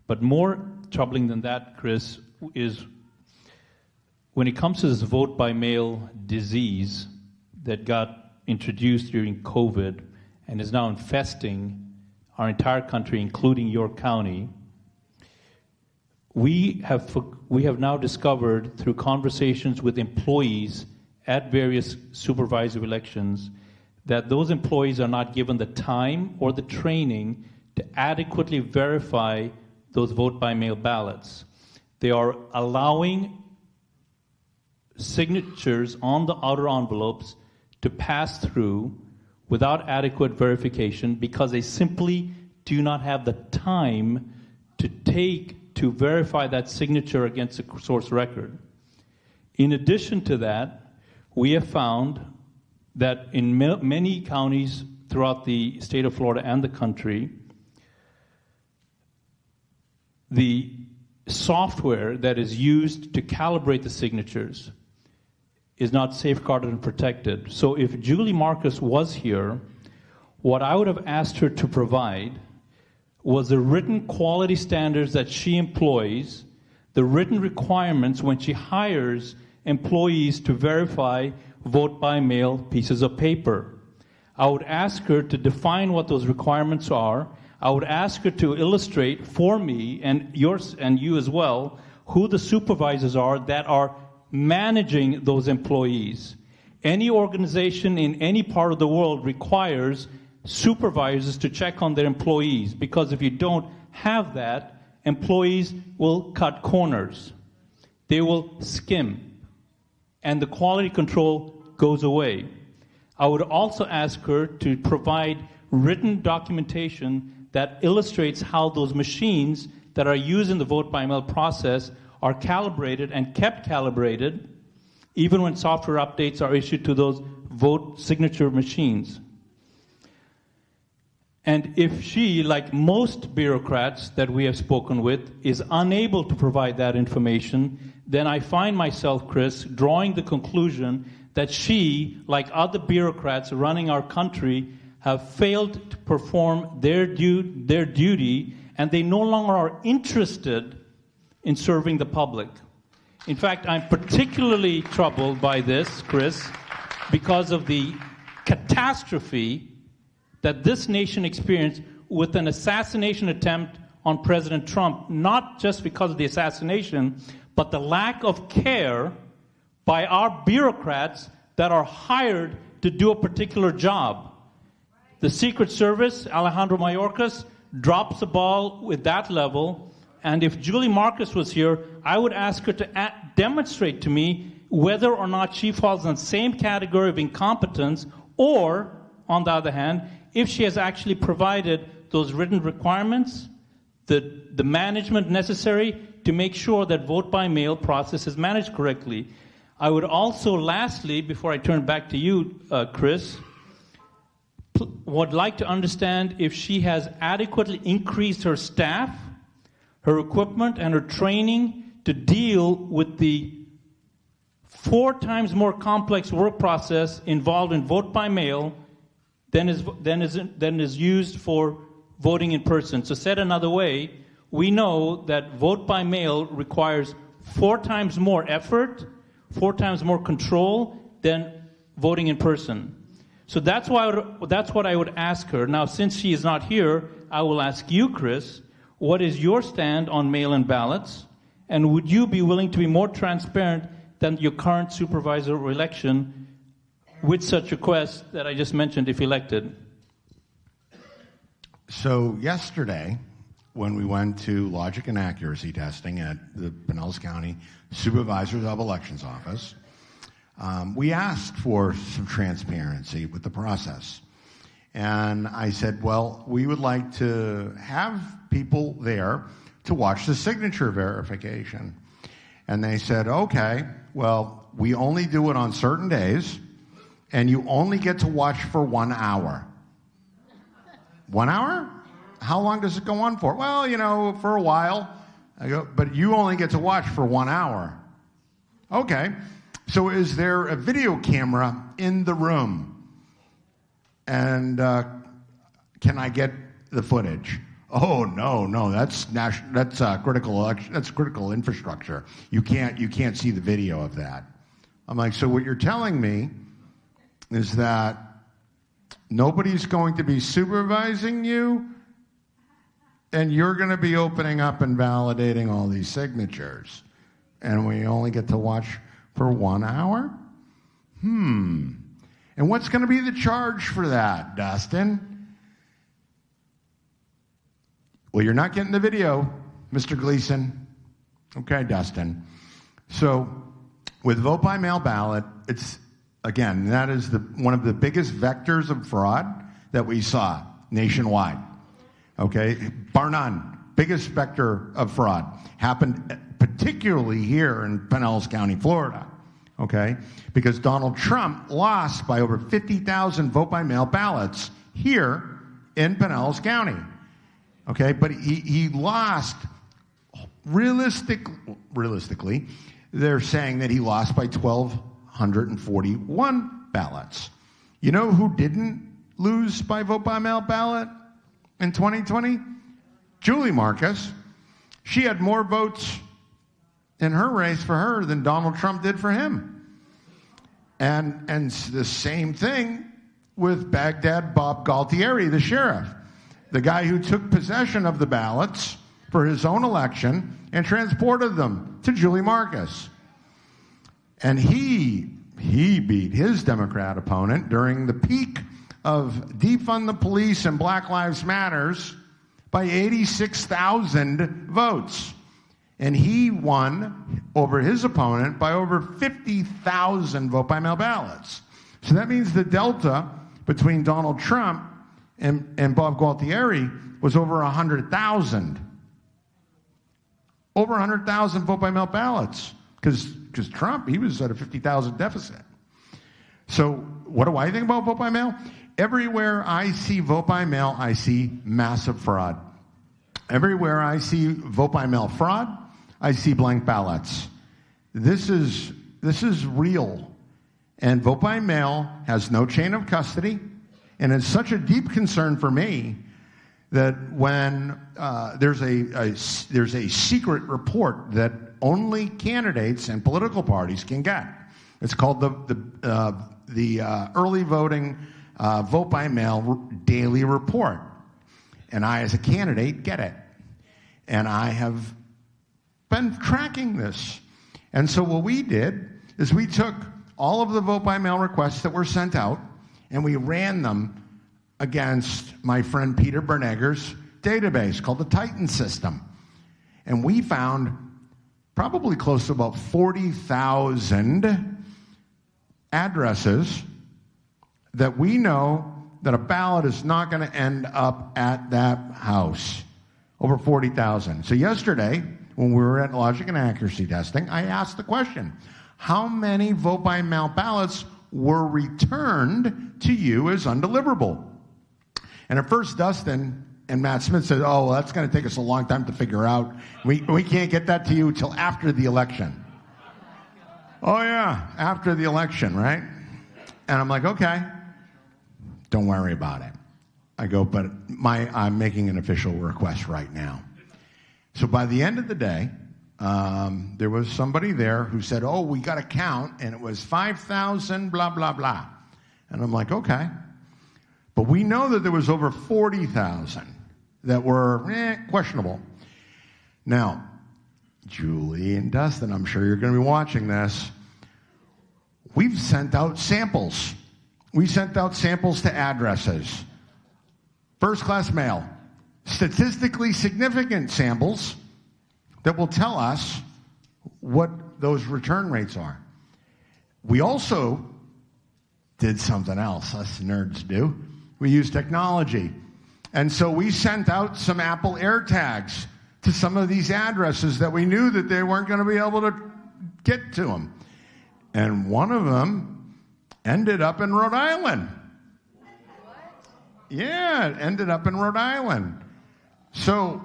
But more troubling than that, Chris, is when it comes to this vote by mail disease that got introduced during COVID and is now infesting our entire country, including your county, we have now discovered through conversations with employees at various supervisor elections that those employees are not given the time or the training to adequately verify those vote-by-mail ballots. They are allowing signatures on the outer envelopes to pass through without adequate verification because they simply do not have the time to verify that signature against a source record. In addition to that, we have found that in many counties throughout the state of Florida and the country, the software that is used to calibrate the signatures is not safeguarded and protected. So if Julie Marcus was here, what I would have asked her to provide was the written quality standards that she employs, the written requirements when she hires employees to verify vote-by-mail pieces of paper. I would ask her to define what those requirements are. I would ask her to illustrate for me and you as well who the supervisors are that are managing those employees. Any organization in any part of the world requires supervisors to check on their employees, because if you don't have that, employees will cut corners. They will skim, and the quality control goes away. I would also ask her to provide written documentation that illustrates how those machines that are used in the vote-by-mail process are calibrated and kept calibrated, even when software updates are issued to those vote signature machines. And if she, like most bureaucrats that we have spoken with, is unable to provide that information, then I find myself, Chris, drawing the conclusion that she, like other bureaucrats running our country, have failed to perform their duty, and they no longer are interested in serving the public. In fact, I'm particularly troubled by this, Chris, because of the catastrophe that this nation experienced with an assassination attempt on President Trump, not just because of the assassination, but the lack of care by our bureaucrats that are hired to do a particular job. The Secret Service, Alejandro Mayorkas, drops the ball with that level, and if Julie Marcus was here, I would ask her to demonstrate to me whether or not she falls in the same category of incompetence, or, on the other hand, if she has actually provided those written requirements, the management necessary to make sure that vote-by-mail process is managed correctly. I would also, lastly, before I turn back to you, Chris, would like to understand if she has adequately increased her staff, her equipment, and her training to deal with the 4 times more complex work process involved in vote-by-mail than is used for voting in person. So said another way, we know that vote-by-mail requires 4 times more effort, 4 times more control than voting in person. So that's what I would ask her. Now, since she is not here, I will ask you, Chris, what is your stand on mail-in ballots? And would you be willing to be more transparent than your current supervisor election with such requests that I just mentioned if elected? So yesterday, when we went to logic and accuracy testing at the Pinellas County Supervisor of Elections office, we asked for some transparency with the process. And I said, well, we would like to have people there to watch the signature verification. And they said, okay, well, we only do it on certain days, and you only get to watch for 1 hour. 1 hour? How long does it go on for? Well, for a while. I go, but you only get to watch for 1 hour. Okay. So is there a video camera in the room? And can I get the footage? Oh, no, that's critical infrastructure. You can't see the video of that. I'm like, so what you're telling me is that nobody's going to be supervising you, and you're going to be opening up and validating all these signatures, and we only get to watch for 1 hour? And what's going to be the charge for that, Dustin? Well, you're not getting the video, Mr. Gleason. Okay, Dustin. So with vote-by-mail ballot, that is one of the biggest vectors of fraud that we saw nationwide. Okay, bar none, biggest vector of fraud happened particularly here in Pinellas County, Florida. Okay, because Donald Trump lost by over 50,000 vote-by-mail ballots here in Pinellas County. Okay, but he lost realistically, they're saying that he lost by 1,241 ballots. You know who didn't lose by vote-by-mail ballot in 2020? Julie Marcus. She had more votes in her race for her than Donald Trump did for him. And the same thing with Baghdad Bob Galtieri, the sheriff, the guy who took possession of the ballots for his own election and transported them to Julie Marcus. And he beat his Democrat opponent during the peak of defund the police and Black Lives Matters by 86,000 votes. And he won over his opponent by over 50,000 vote-by-mail ballots. So that means the delta between Donald Trump and Bob Gualtieri was over 100,000. Over 100,000 vote-by-mail ballots. Because Trump, he was at a 50,000 deficit. So what do I think about vote-by-mail? Everywhere I see vote-by-mail, I see massive fraud. Everywhere I see vote-by-mail fraud, I see blank ballots. This is real. And vote-by-mail has no chain of custody. And it's such a deep concern for me that when there's a secret report that only candidates and political parties can get. It's called the early voting vote by mail daily report. And I, as a candidate, get it. And I have been tracking this. And so what we did is we took all of the vote by mail requests that were sent out and we ran them against my friend Peter Bernegger's database called the Titan system. And we found probably close to about 40,000 addresses that we know that a ballot is not going to end up at that house. Over 40,000. So yesterday, when we were at logic and accuracy testing, I asked the question, how many vote by mail ballots were returned to you as undeliverable? And at first, Dustin and Matt Smith said, oh, well, that's going to take us a long time to figure out. We can't get that to you until after the election. Oh, yeah, after the election, right? And I'm like, okay, don't worry about it. I go, but I'm making an official request right now. So by the end of the day, there was somebody there who said, oh, we got to count, and it was 5,000, blah, blah, blah. And I'm like, okay. But we know that there was over 40,000 that were questionable. Now, Julie and Dustin, I'm sure you're going to be watching this. We've sent out samples. We sent out samples to addresses. First-class mail. Statistically significant samples that will tell us what those return rates are. We also did something else, us nerds do. We use technology. And so we sent out some Apple AirTags to some of these addresses that we knew that they weren't going to be able to get to them. And one of them ended up in Rhode Island. Yeah, it ended up in Rhode Island. So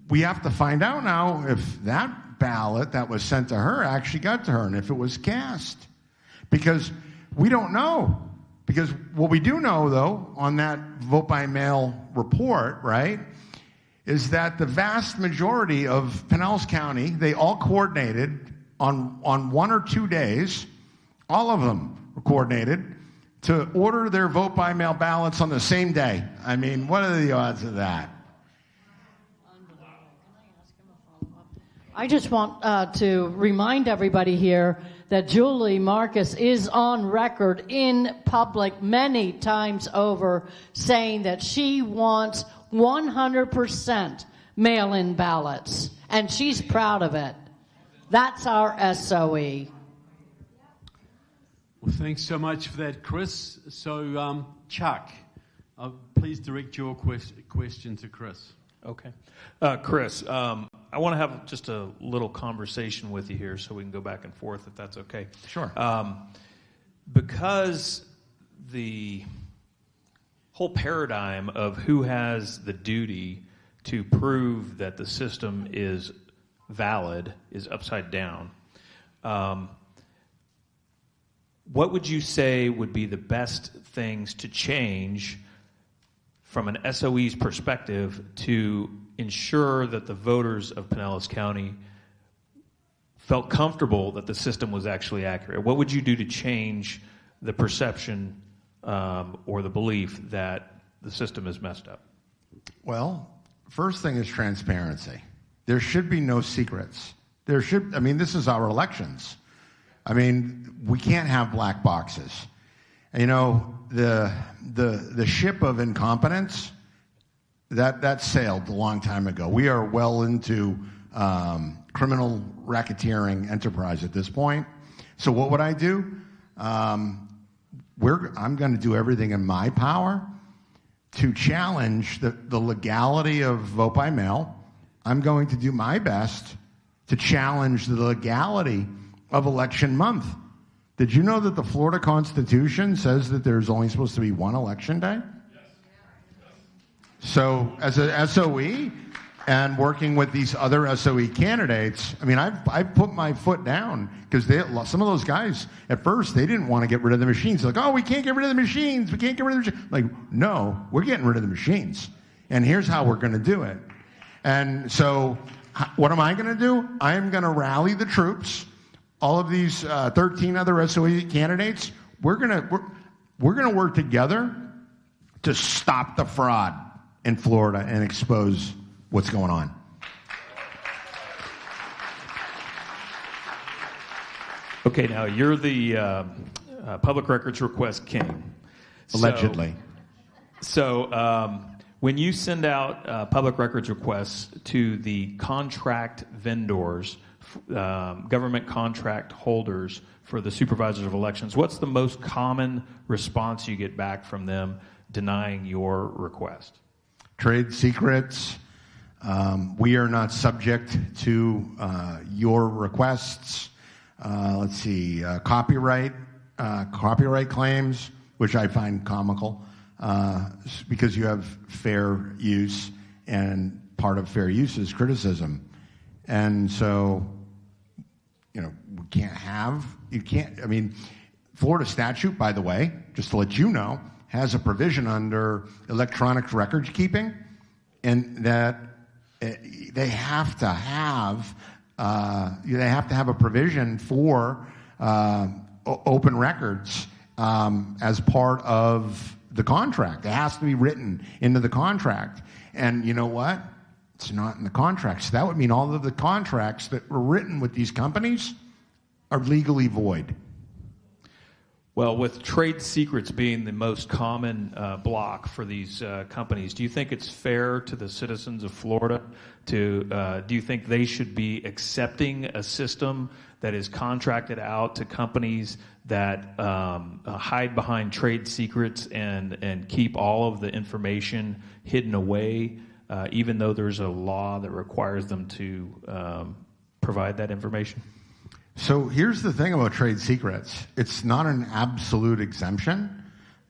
we have to find out now if that ballot that was sent to her actually got to her and if it was cast. Because we don't know. Because what we do know, though, on that vote by mail report, right, is that the vast majority of Pinellas County, they all coordinated on 1 or 2 days, all of them were coordinated to order their vote by mail ballots on the same day. I mean, what are the odds of that? I just want to remind everybody here that Julie Marcus is on record in public many times over saying that she wants 100% mail-in ballots, and she's proud of it. That's our SOE. Well, thanks so much for that, Chris. So, Chuck, please direct your question to Chris. Okay. Chris, I want to have just a little conversation with you here so we can go back and forth, if that's okay. Sure. Because the whole paradigm of who has the duty to prove that the system is valid is upside down. What would you say would be the best things to change from an SOE's perspective to ensure that the voters of Pinellas County felt comfortable that the system was actually accurate? What would you do to change the perception or the belief that the system is messed up? Well, first thing is transparency. There should be no secrets. This is our elections. I mean, we can't have black boxes. You know, the ship of incompetence, that sailed a long time ago. We are well into criminal racketeering enterprise at this point. So what would I do? I'm going to do everything in my power to challenge the legality of vote by mail. I'm going to do my best to challenge the legality of election month. Did you know that the Florida Constitution says that there's only supposed to be one election day? So as a SOE and working with these other SOE candidates, I mean, I've put my foot down because some of those guys, at first, they didn't want to get rid of the machines. They're like, oh, we can't get rid of the machines. We can't get rid of the machines. Like, no, we're getting rid of the machines. And here's how we're going to do it. And so What am I going to do? I am going to rally the troops. All of these 13 other SOE candidates. We're going to work together to stop the fraud in Florida and expose what's going on. Okay, now you're the public records request king. Allegedly. So when you send out public records requests to the contract vendors, government contract holders for the supervisors of elections, what's the most common response you get back from them denying your request? Trade secrets. We are not subject to your requests. Let's see, copyright claims, which I find comical, because you have fair use, and part of fair use is criticism. And so, Florida statute, by the way, just to let you know, has a provision under electronic records keeping, and that they have to have a provision for open records as part of the contract. It has to be written into the contract. And you know what? It's not in the contract. So that would mean all of the contracts that were written with these companies are legally void. Well, with trade secrets being the most common block for these companies, do you think it's fair to the citizens of Florida do you think they should be accepting a system that is contracted out to companies that hide behind trade secrets and keep all of the information hidden away, even though there's a law that requires them to provide that information? So here's the thing about trade secrets. It's not an absolute exemption,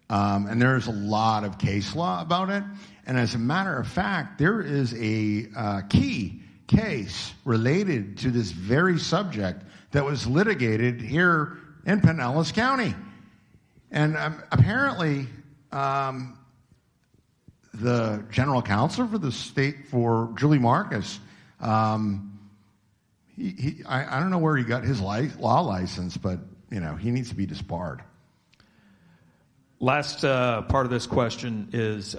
and there's a lot of case law about it. And as a matter of fact, there is a key case related to this very subject that was litigated here in Pinellas County. And apparently, the general counsel for the state, for Julie Marcus, I don't know where he got his law license, but he needs to be disbarred. Last part of this question is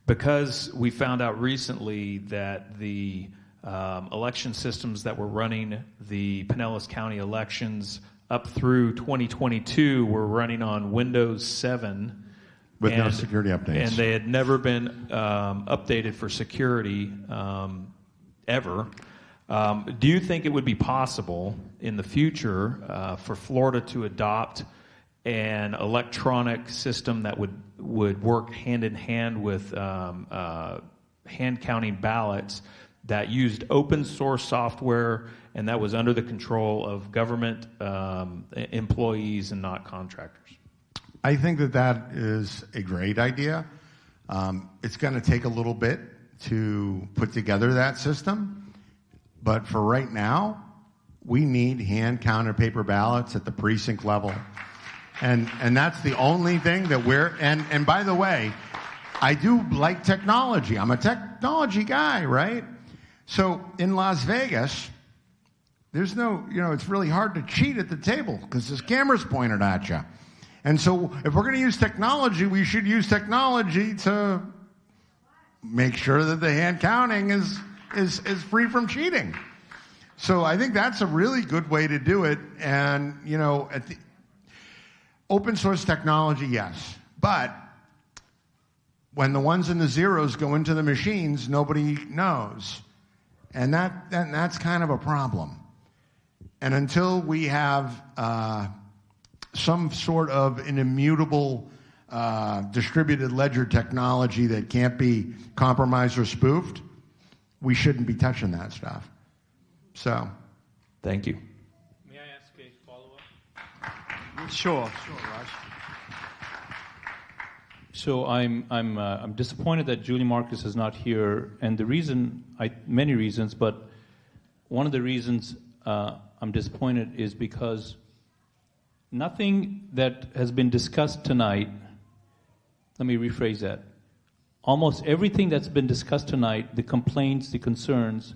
because we found out recently that the election systems that were running the Pinellas County elections up through 2022 were running on Windows 7. With no security updates. And they had never been updated for security ever. Do you think it would be possible in the future for Florida to adopt an electronic system that would work hand in hand with hand counting ballots that used open source software and that was under the control of government employees and not contractors? I think that is a great idea. It's going to take a little bit to put together that system. But for right now, we need hand-counted paper ballots at the precinct level. And that's the only thing that and by the way, I do like technology. I'm a technology guy, right? So in Las Vegas, there's no, it's really hard to cheat at the table because there's cameras pointed at you. And so if we're going to use technology, we should use technology to make sure that the hand counting is free from cheating. So I think that's a really good way to do it. And, open source technology, yes. But when the ones and the zeros go into the machines, nobody knows. And that's kind of a problem. And until we have some sort of an immutable distributed ledger technology that can't be compromised or spoofed, we shouldn't be touching that stuff. So, thank you. May I ask a follow-up? Sure, Raj. So I'm disappointed that Julie Marcus is not here, and the reason, many reasons, but one of the reasons I'm disappointed is because nothing that has been discussed tonight, let me rephrase that. Almost everything that's been discussed tonight, the complaints, the concerns,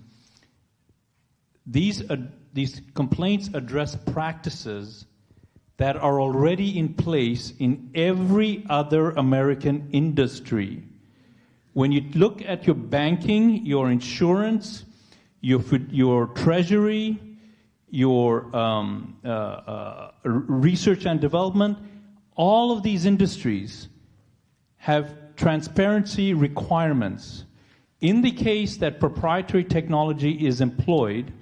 These complaints address practices that are already in place in every other American industry. When you look at your banking, your insurance, your treasury, your research and development, all of these industries have transparency requirements. In the case that proprietary technology is employed,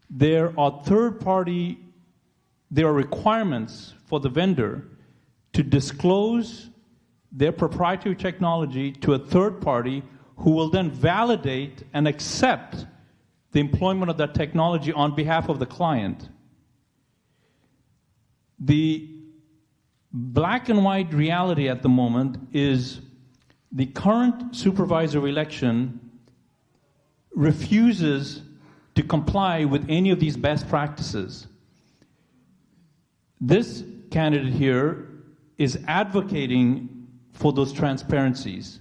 there are requirements for the vendor to disclose their proprietary technology to a third party who will then validate and accept the employment of that technology on behalf of the client. The black and white reality at the moment is the current supervisor election refuses to comply with any of these best practices. This candidate here is advocating for those transparencies.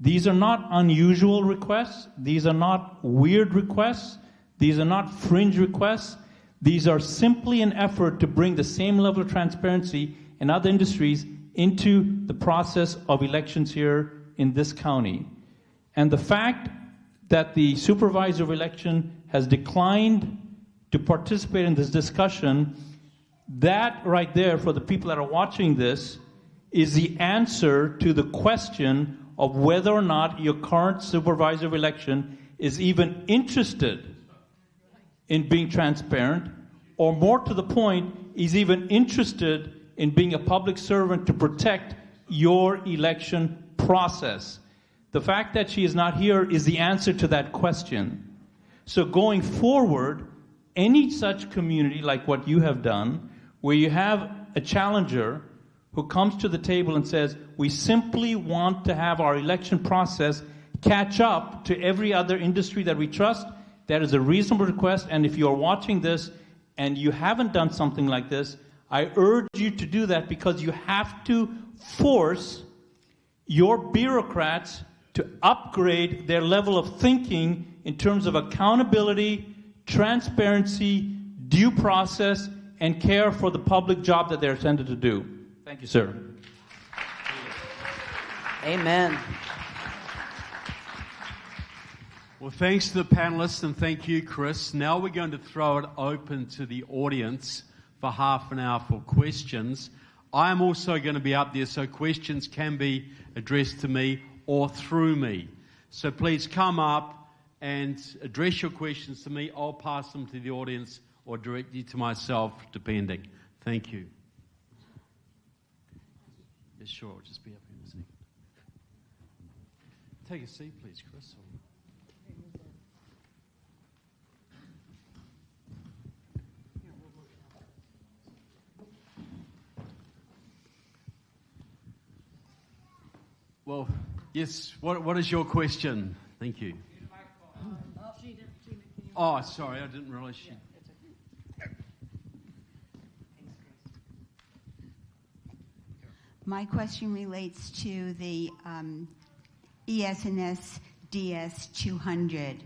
These are not unusual requests. These are not weird requests. These are not fringe requests. These are simply an effort to bring the same level of transparency in other industries into the process of elections here in this county. And the fact that the supervisor of election has declined to participate in this discussion, that right there, for the people that are watching this, is the answer to the question of whether or not your current supervisor of election is even interested in being transparent, or more to the point, is even interested in being a public servant to protect your election process. The fact that she is not here is the answer to that question. So going forward, any such community like what you have done, where you have a challenger who comes to the table and says, we simply want to have our election process catch up to every other industry that we trust, that is a reasonable request. And if you're watching this and you haven't done something like this, I urge you to do that, because you have to force your bureaucrats to upgrade their level of thinking in terms of accountability, transparency, due process, and care for the public job that they're intended to do. Thank you, sir. Amen. Well, thanks to the panelists, and thank you, Chris. Now we're going to throw it open to the audience for half an hour for questions. I'm also going to be up there, so questions can be addressed to me or through me. So please come up and address your questions to me. I'll pass them to the audience or directly to myself, depending. Thank you. Yes, sure. I'll just be up here in a second. Take a seat, please, Chris. Well, yes, what is your question? Thank you. Oh, sorry, I didn't realize she... My question relates to the ES&S DS200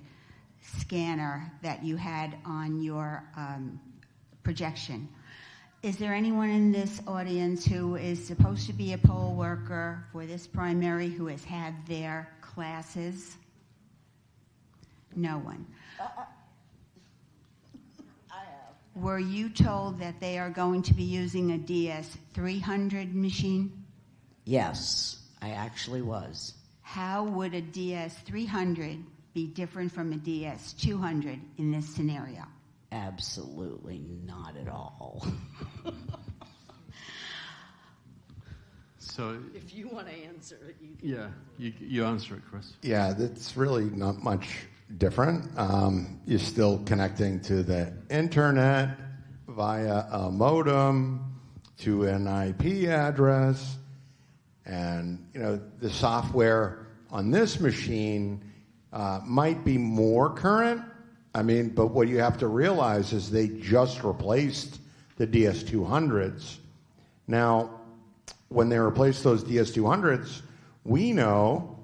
scanner that you had on your projection. Is there anyone in this audience who is supposed to be a poll worker for this primary who has had their classes? No one. Were you told that they are going to be using a DS300 machine? Yes, I actually was. How would a DS300 be different from a DS200 in this scenario? Absolutely not at all. So, if you want to answer it, you can. Yeah, you answer it, Chris. Yeah, that's really not much different. You're still connecting to the internet via a modem to an IP address, and the software on this machine might be more current. But what you have to realize is they just replaced the DS200s. Now, when they replaced those DS200s, we know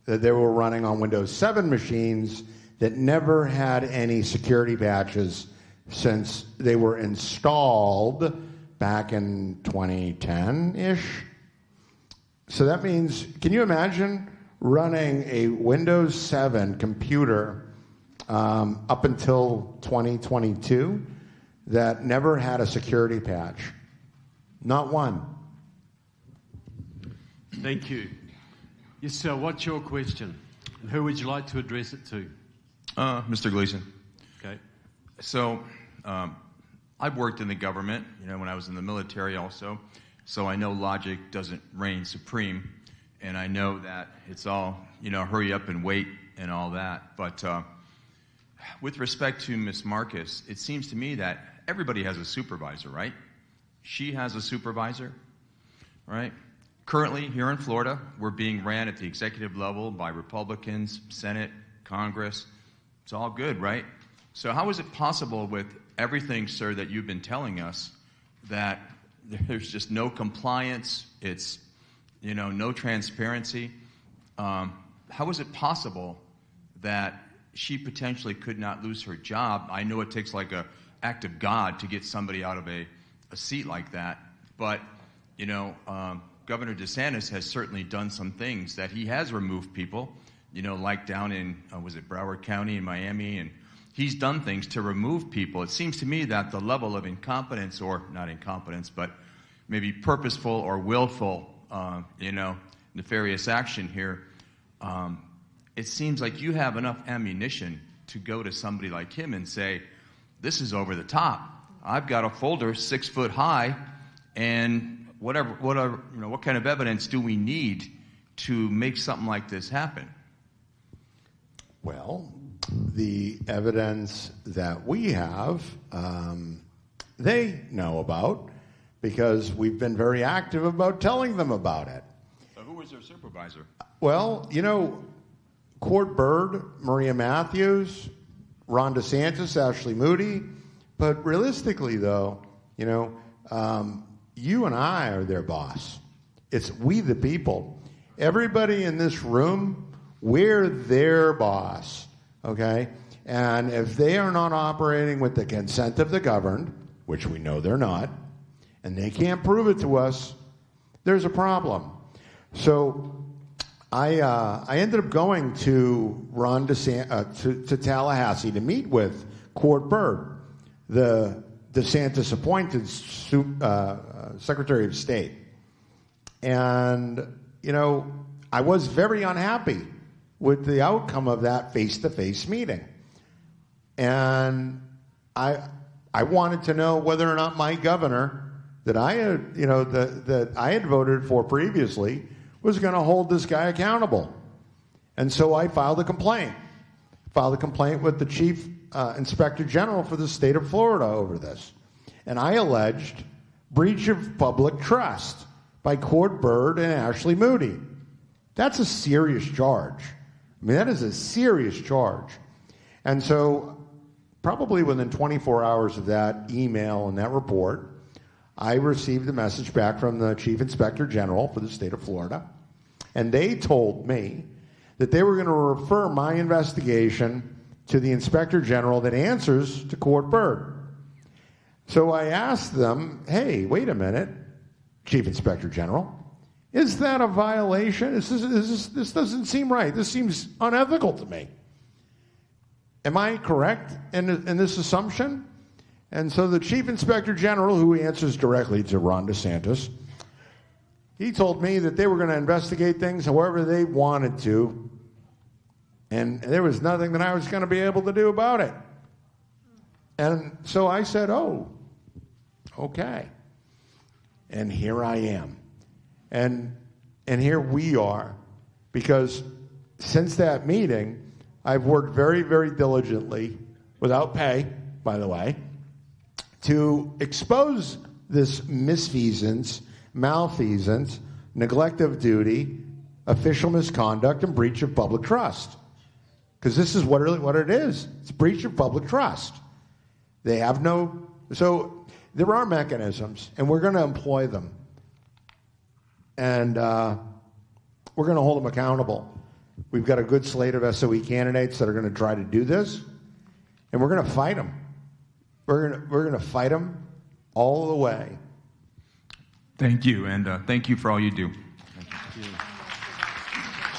that they were running on Windows 7 machines that never had any security patches since they were installed back in 2010-ish. So that means, can you imagine running a Windows 7 computer up until 2022 that never had a security patch? Not one. Thank you. Yes, sir, what's your question? And who would you like to address it to? Mr. Gleason. Okay. So, I've worked in the government, when I was in the military also, so I know logic doesn't reign supreme, and I know that it's all, hurry up and wait and all that. But with respect to Ms. Marcus, it seems to me that everybody has a supervisor, right? She has a supervisor, right? Currently, here in Florida, we're being ran at the executive level by Republicans, Senate, Congress. It's all good, right? So how is it possible with everything, sir, that you've been telling us that there's just no compliance, it's, no transparency? How is it possible that she potentially could not lose her job? I know it takes like an act of God to get somebody out of a seat like that, but, Governor DeSantis has certainly done some things that he has removed people, like down in, was it Broward County in Miami, and he's done things to remove people. It seems to me that the level of incompetence, or not incompetence, but maybe purposeful or willful, nefarious action here, it seems like you have enough ammunition to go to somebody like him and say, this is over the top. I've got a folder 6 foot high, and what kind of evidence do we need to make something like this happen? Well, the evidence that we have, they know about, because we've been very active about telling them about it. So who was their supervisor? Well, Court Byrd, Maria Matthews, Ron DeSantis, Ashley Moody. But realistically, though, you and I are their boss. It's we the people. Everybody in this room, we're their boss, okay? And if they are not operating with the consent of the governed, which we know they're not, and they can't prove it to us, there's a problem. So I ended up going to Ron to Tallahassee to meet with Court Byrd, the DeSantis-appointed Secretary of State. And, I was very unhappy with the outcome of that face-to-face meeting. And I wanted to know whether or not my governor that I had, that I had voted for previously was going to hold this guy accountable. And so I filed a complaint. Filed a complaint with the Chief Inspector General for the state of Florida over this. And I alleged breach of public trust by Court Byrd and Ashley Moody. That's a serious charge. I mean, that is a serious charge. And so probably within 24 hours of that email and that report, I received a message back from the Chief Inspector General for the state of Florida. And they told me that they were going to refer my investigation to the Inspector General that answers to Court Byrd. So I asked them, hey, wait a minute, Chief Inspector General, is that a violation? This doesn't seem right. This seems unethical to me. Am I correct in this assumption? And so the Chief Inspector General, who answers directly to Ron DeSantis, he told me that they were going to investigate things however they wanted to, and there was nothing that I was going to be able to do about it. And so I said, oh, okay. And here I am. And here we are. Because since that meeting, I've worked very, very diligently, without pay, by the way, to expose this misfeasance, malfeasance, neglect of duty, official misconduct, and breach of public trust. Because this is what it is. It's breach of public trust. They have no... So there are mechanisms, and we're going to employ them. And we're going to hold them accountable. We've got a good slate of SOE candidates that are going to try to do this, and we're going to fight them. We're going to fight them all the way. Thank you, and thank you for all you do.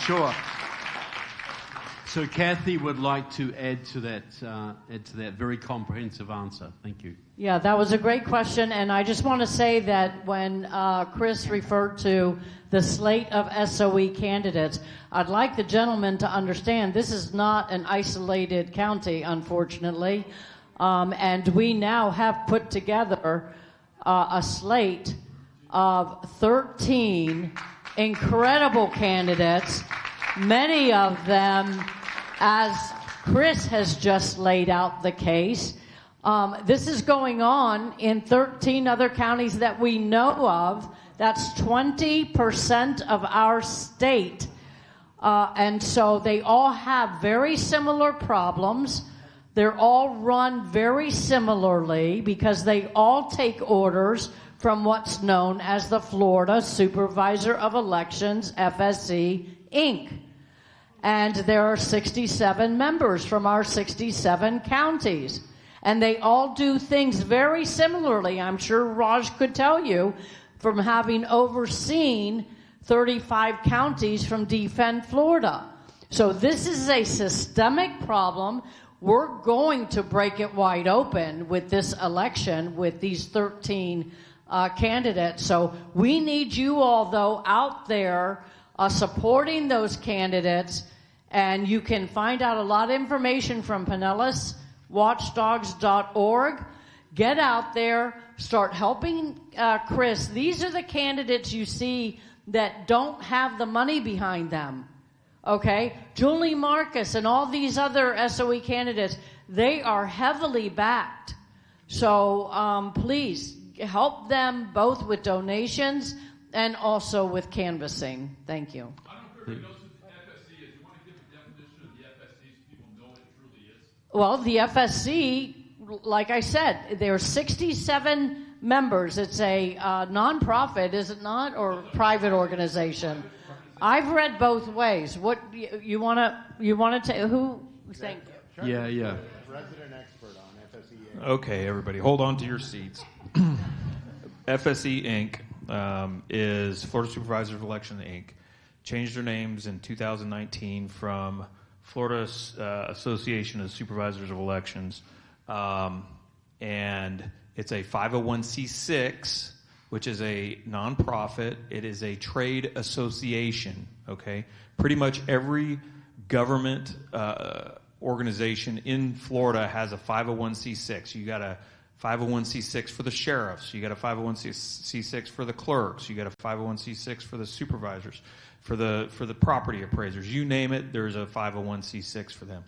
Sure. So Kathy would like to add to that very comprehensive answer. Thank you. Yeah, that was a great question, and I just want to say that when Chris referred to the slate of SOE candidates, I'd like the gentleman to understand this is not an isolated county, unfortunately, and we now have put together a slate of 13 incredible candidates, many of them, as Chris has just laid out the case. This is going on in 13 other counties that we know of. That's 20% of our state. And so they all have very similar problems. They're all run very similarly because they all take orders from what's known as the Florida Supervisor of Elections, FSE, Inc. And there are 67 members from our 67 counties. And they all do things very similarly. I'm sure Raj could tell you from having overseen 35 counties from Defend Florida. So this is a systemic problem. We're going to break it wide open with this election with these 13 candidates. So we need you all, though, out there supporting those candidates. And you can find out a lot of information from PinellasWatchdogs.org. Get out there, start helping Chris. These are the candidates you see that don't have the money behind them. Okay? Julie Marcus and all these other SOE candidates, they are heavily backed. So please help them both with donations and also with canvassing. Thank you. Well, the FSC, like I said, there are 67 members. It's a nonprofit, is it not, or private organization? I've read both ways. What you want to who? Thank you. Yeah. Resident expert on FSE. Okay, everybody, hold on to your seats. FSE Inc. Is Florida Supervisor of Election Inc. Changed their names in 2019 from Florida Association of Supervisors of Elections, and it's a 501c6, which is a nonprofit. It is a trade association, okay? Pretty much every government organization in Florida has a 501c6. You got a 501c6 for the sheriffs. You got a 501c6 for the clerks. You got a 501c6 for the supervisors, for the property appraisers. You name it, there's a 501c6 for them.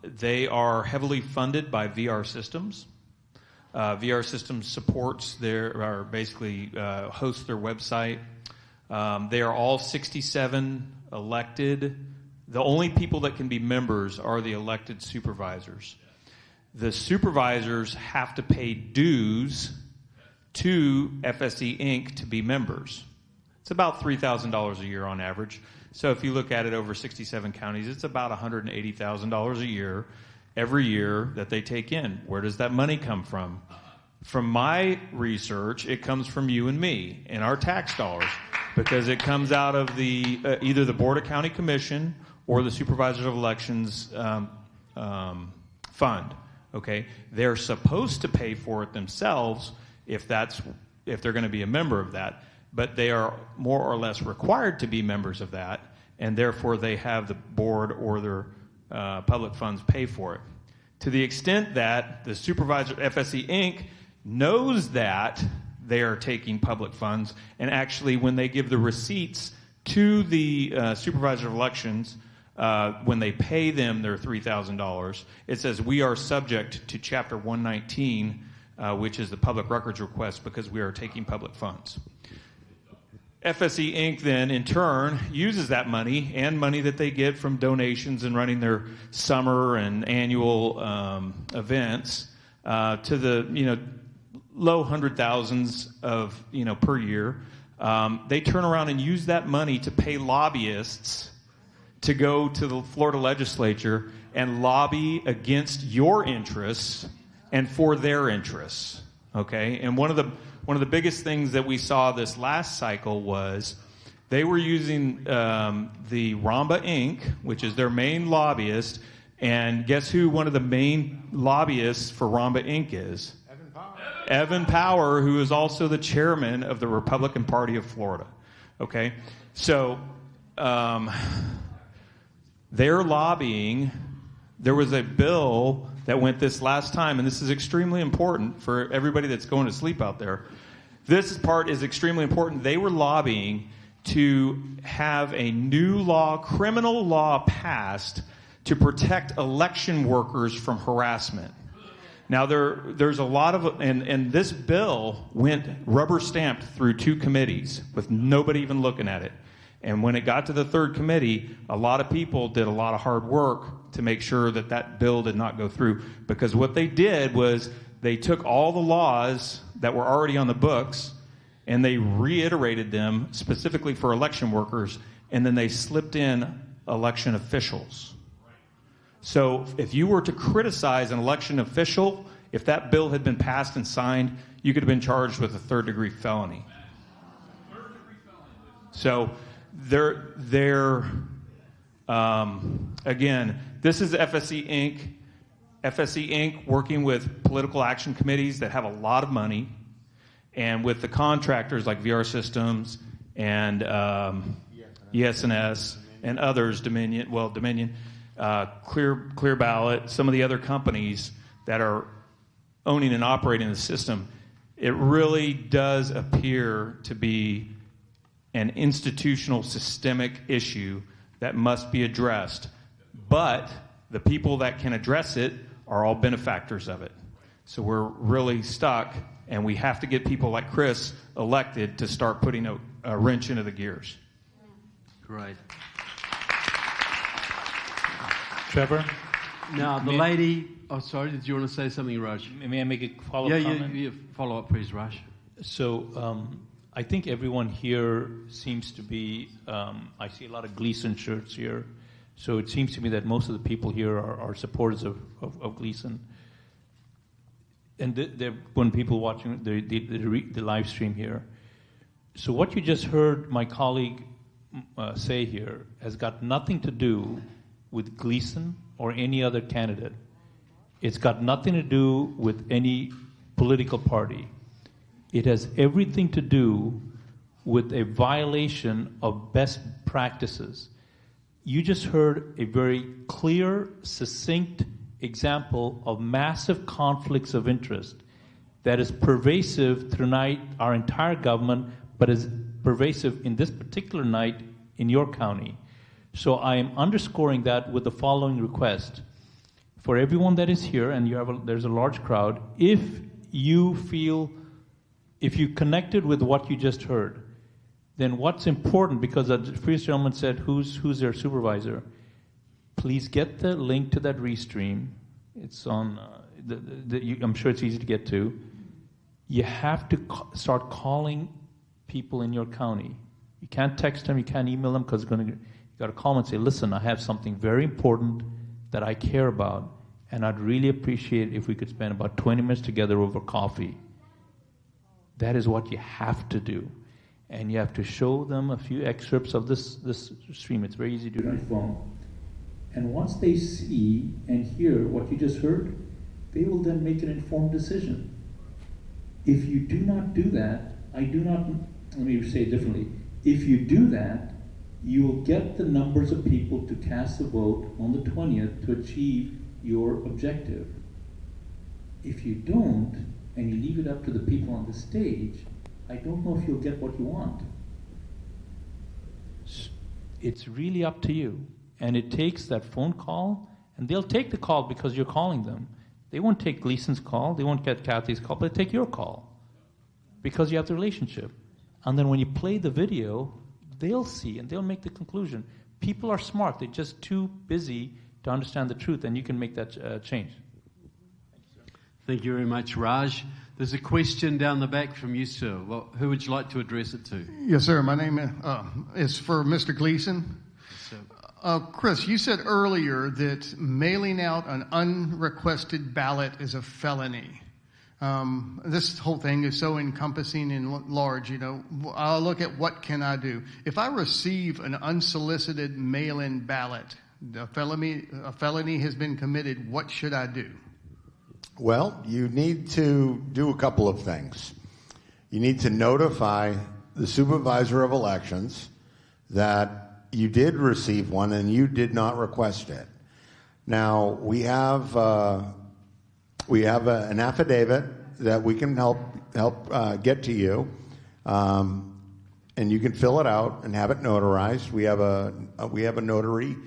They are heavily funded by VR Systems. VR Systems supports hosts their website. They are all 67 elected. The only people that can be members are the elected supervisors. The supervisors have to pay dues to FSE Inc. to be members. It's about $3,000 a year on average. So if you look at it over 67 counties, it's about $180,000 a year every year that they take in. Where does that money come from? From my research, it comes from you and me and our tax dollars, because it comes out of the either the Board of County Commission or the Supervisors of Elections fund. Okay, they're supposed to pay for it themselves if they're going to be a member of that, but they are more or less required to be members of that, and therefore they have the board or their public funds pay for it. To the extent that the supervisor, FSE Inc., knows that they are taking public funds, and actually when they give the receipts to the Supervisor of Elections, when they pay them their $3,000, it says we are subject to Chapter 119, which is the public records request, because we are taking public funds. FSE Inc. then, in turn, uses that money and money that they get from donations and running their summer and annual events to the low hundred thousands of per year. They turn around and use that money to pay lobbyists to go to the Florida legislature and lobby against your interests and for their interests. Okay? And one of the biggest things that we saw this last cycle was they were using the Ramba Inc., which is their main lobbyist, and guess who one of the main lobbyists for Ramba Inc. is? Evan Power, who is also the chairman of the Republican Party of Florida. Okay? So they're lobbying. There was a bill that went this last time, and this is extremely important for everybody that's going to sleep out there. This part is extremely important. They were lobbying to have a new law, criminal law, passed to protect election workers from harassment. Now, there's a lot of, and this bill went rubber stamped through 2 committees with nobody even looking at it. And when it got to the 3rd committee, a lot of people did a lot of hard work to make sure that that bill did not go through. Because what they did was they took all the laws that were already on the books and they reiterated them specifically for election workers, and then they slipped in election officials. So if you were to criticize an election official, if that bill had been passed and signed, you could have been charged with a 3rd-degree felony. So again, this is FSC Inc. FSC Inc. working with political action committees that have a lot of money, and with the contractors like VR Systems and ES&S and others, Dominion, Clear Ballot, some of the other companies that are owning and operating the system. It really does appear to be an institutional systemic issue that must be addressed. But the people that can address it are all benefactors of it. So we're really stuck, and we have to get people like Chris elected to start putting a wrench into the gears. Great. Trevor? Now, the lady... Oh, sorry, did you want to say something, Raj? May I make a follow-up comment? Yeah, follow up, please, Raj. So I think everyone here seems to be... I see a lot of Gleason shirts here. So it seems to me that most of the people here are supporters of Gleason. And when people watching the live stream here. So what you just heard my colleague say here has got nothing to do with Gleason or any other candidate. It's got nothing to do with any political party. It has everything to do with a violation of best practices. You just heard a very clear, succinct example of massive conflicts of interest that is pervasive throughout our entire government, but is pervasive in this particular night in your county. So I am underscoring that with the following request. For everyone that is here, and there's a large crowd, if you connected with what you just heard, then what's important, because the previous gentleman said, who's their supervisor? Please get the link to that restream. It's on, I'm sure it's easy to get to. You have to start calling people in your county. You can't text them, you can't email them, because you got to call them and say, listen, I have something very important that I care about, and I'd really appreciate if we could spend about 20 minutes together over coffee. That is what you have to do. And you have to show them a few excerpts of this stream. It's very easy to do it on your phone. And once they see and hear what you just heard, they will then make an informed decision. If you do not do that, let me say it differently. If you do that, you will get the numbers of people to cast a vote on the 20th to achieve your objective. If you don't, and you leave it up to the people on the stage, I don't know if you'll get what you want. It's really up to you. And it takes that phone call, and they'll take the call because you're calling them. They won't take Gleason's call, they won't get Kathy's call, but they take your call because you have the relationship. And then when you play the video, they'll see and they'll make the conclusion. People are smart, they're just too busy to understand the truth, and you can make that change. Thank you very much, Raj. There's a question down the back from you, sir. Well, who would you like to address it to? Yes, sir. My name is for Mr. Gleason. Yes, Chris, you said earlier that mailing out an unrequested ballot is a felony. This whole thing is so encompassing and large, you know. I'll look at what can I do. If I receive an unsolicited mail-in ballot, a felony has been committed, what should I do? Well, you need to do a couple of things. You need to notify the supervisor of elections that you did receive one and you did not request it. Now, we have an affidavit that we can help get to you, and you can fill it out and have it notarized. We have a notary,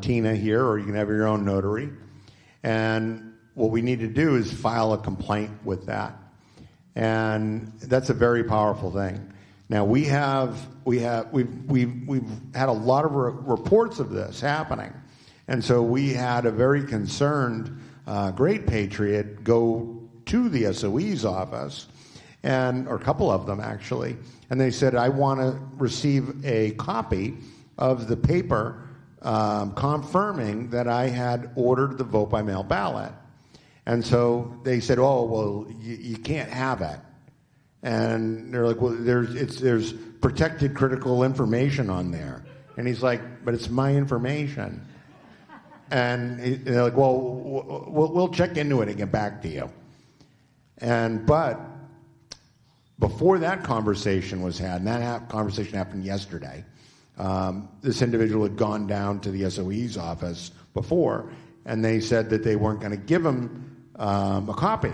Tina here, or you can have your own notary. And what we need to do is file a complaint with that, and that's a very powerful thing. Now we've had a lot of reports of this happening, and so we had a very concerned great patriot go to the SOE's office, or a couple of them actually, and they said, I want to receive a copy of the paper confirming that I had ordered the vote by mail ballot. And so they said, oh, well, you can't have it. And they're like, well, there's protected critical information on there. And he's like, but it's my information. And they're like, well, we'll check into it and get back to you. But before that conversation was had, and that conversation happened yesterday, this individual had gone down to the SOE's office before, and they said that they weren't going to give him a copy.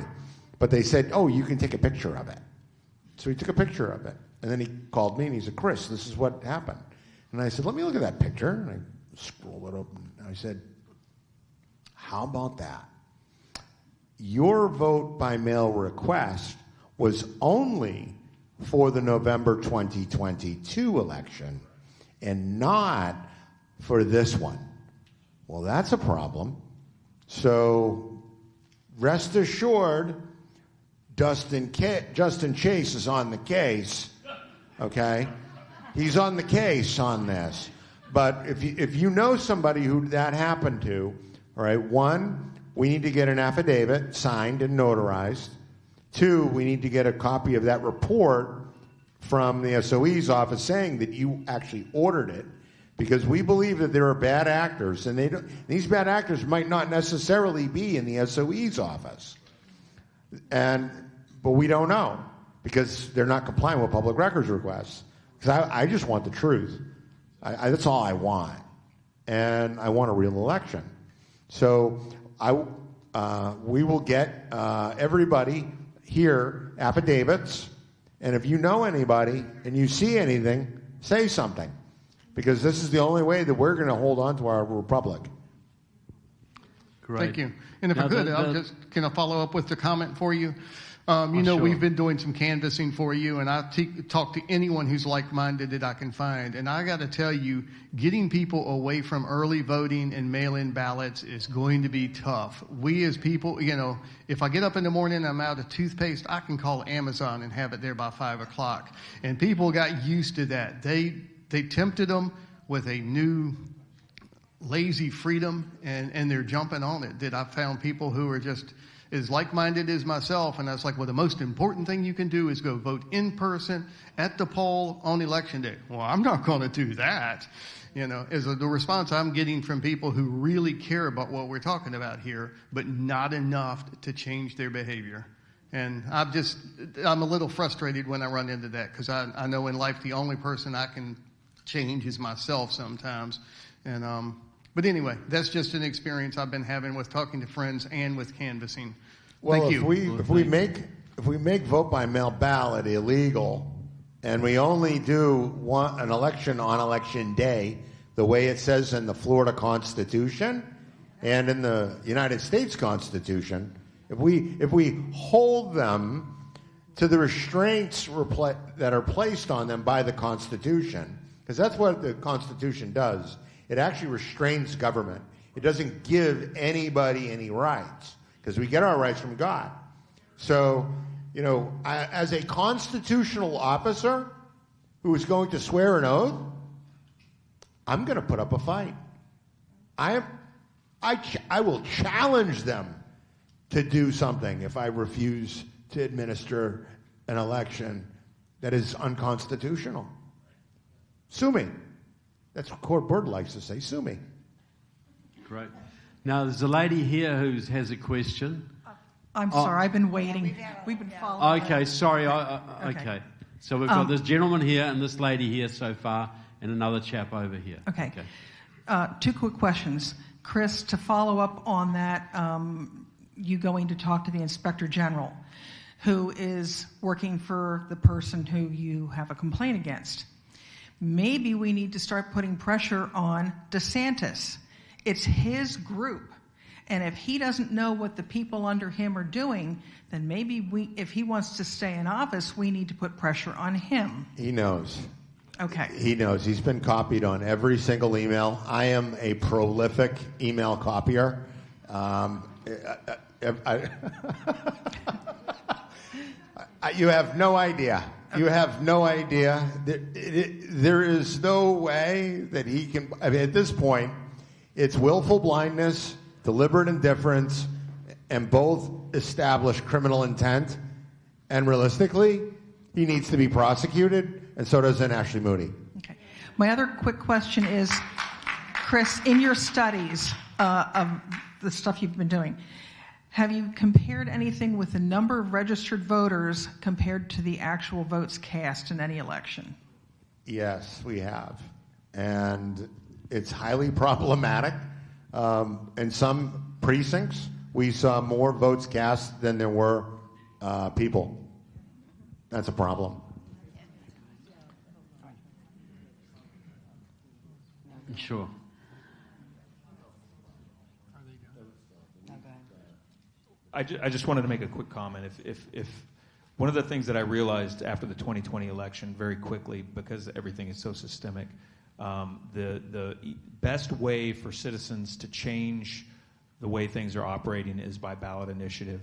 But they said, oh, you can take a picture of it. So he took a picture of it. And then he called me and he said, Chris, this is what happened. And I said, let me look at that picture. And I scrolled it open. And I said, how about that? Your vote by mail request was only for the November 2022 election and not for this one. Well, that's a problem. So rest assured, Justin Chase is on the case, okay? He's on the case on this. But if you know somebody who that happened to, all right, one, we need to get an affidavit signed and notarized. Two, we need to get a copy of that report from the SOE's office saying that you actually ordered it, because we believe that there are bad actors, and these bad actors might not necessarily be in the SOE's office. But we don't know, because they're not complying with public records requests. Because I just want the truth. That's all I want. And I want a real election. So we will get everybody here affidavits, and if you know anybody and you see anything, say something, because this is the only way that we're going to hold on to our republic. Great. Thank you. And if I could, can I follow up with the comment for you? Sure. We've been doing some canvassing for you, and I talk to anyone who's like-minded that I can find. And I got to tell you, getting people away from early voting and mail-in ballots is going to be tough. We as people, if I get up in the morning and I'm out of toothpaste, I can call Amazon and have it there by 5 o'clock. And people got used to that. They tempted them with a new lazy freedom, and they're jumping on it. That I found people who are just as like-minded as myself, and I was like, well, the most important thing you can do is go vote in person at the poll on election day. Well, I'm not going to do that. Is the response I'm getting from people who really care about what we're talking about here, but not enough to change their behavior. And I'm a little frustrated when I run into that, because I know in life the only person I can change is myself sometimes. But anyway, that's just an experience I've been having with talking to friends and with canvassing. Well, Thank you. If we make vote by mail ballot illegal, and we only do an election on election day, the way it says in the Florida Constitution and in the United States Constitution, if we hold them to the restraints that are placed on them by the Constitution, because that's what the Constitution does. It actually restrains government. It doesn't give anybody any rights, because we get our rights from God. So, as a constitutional officer who is going to swear an oath, I'm going to put up a fight. I will challenge them to do something if I refuse to administer an election that is unconstitutional. Sue me. That's what court board likes to say. Sue me. Great. Now, there's a lady here who has a question. I'm sorry, I've been waiting. We've been following. Okay, sorry. Okay. So we've got this gentleman here and this lady here so far, and another chap over here. Okay. Two quick questions. Chris, to follow up on that, you going to talk to the Inspector General, who is working for the person who you have a complaint against. Maybe we need to start putting pressure on DeSantis. It's his group. And if he doesn't know what the people under him are doing, then maybe if he wants to stay in office, we need to put pressure on him. He knows. Okay. He knows. He's been copied on every single email. I am a prolific email copier. You have no idea. You have no idea. There is no way that he can. I mean, at this point, it's willful blindness, deliberate indifference, and both establish criminal intent. And realistically, he needs to be prosecuted, and so does Ashley Moody. Okay. My other quick question is, Chris, in your studies of the stuff you've been doing, have you compared anything with the number of registered voters compared to the actual votes cast in any election? Yes, we have. And it's highly problematic. In some precincts, we saw more votes cast than there were people. That's a problem. Sure. I just wanted to make a quick comment. If one of the things that I realized after the 2020 election very quickly, because everything is so systemic, the best way for citizens to change the way things are operating is by ballot initiative.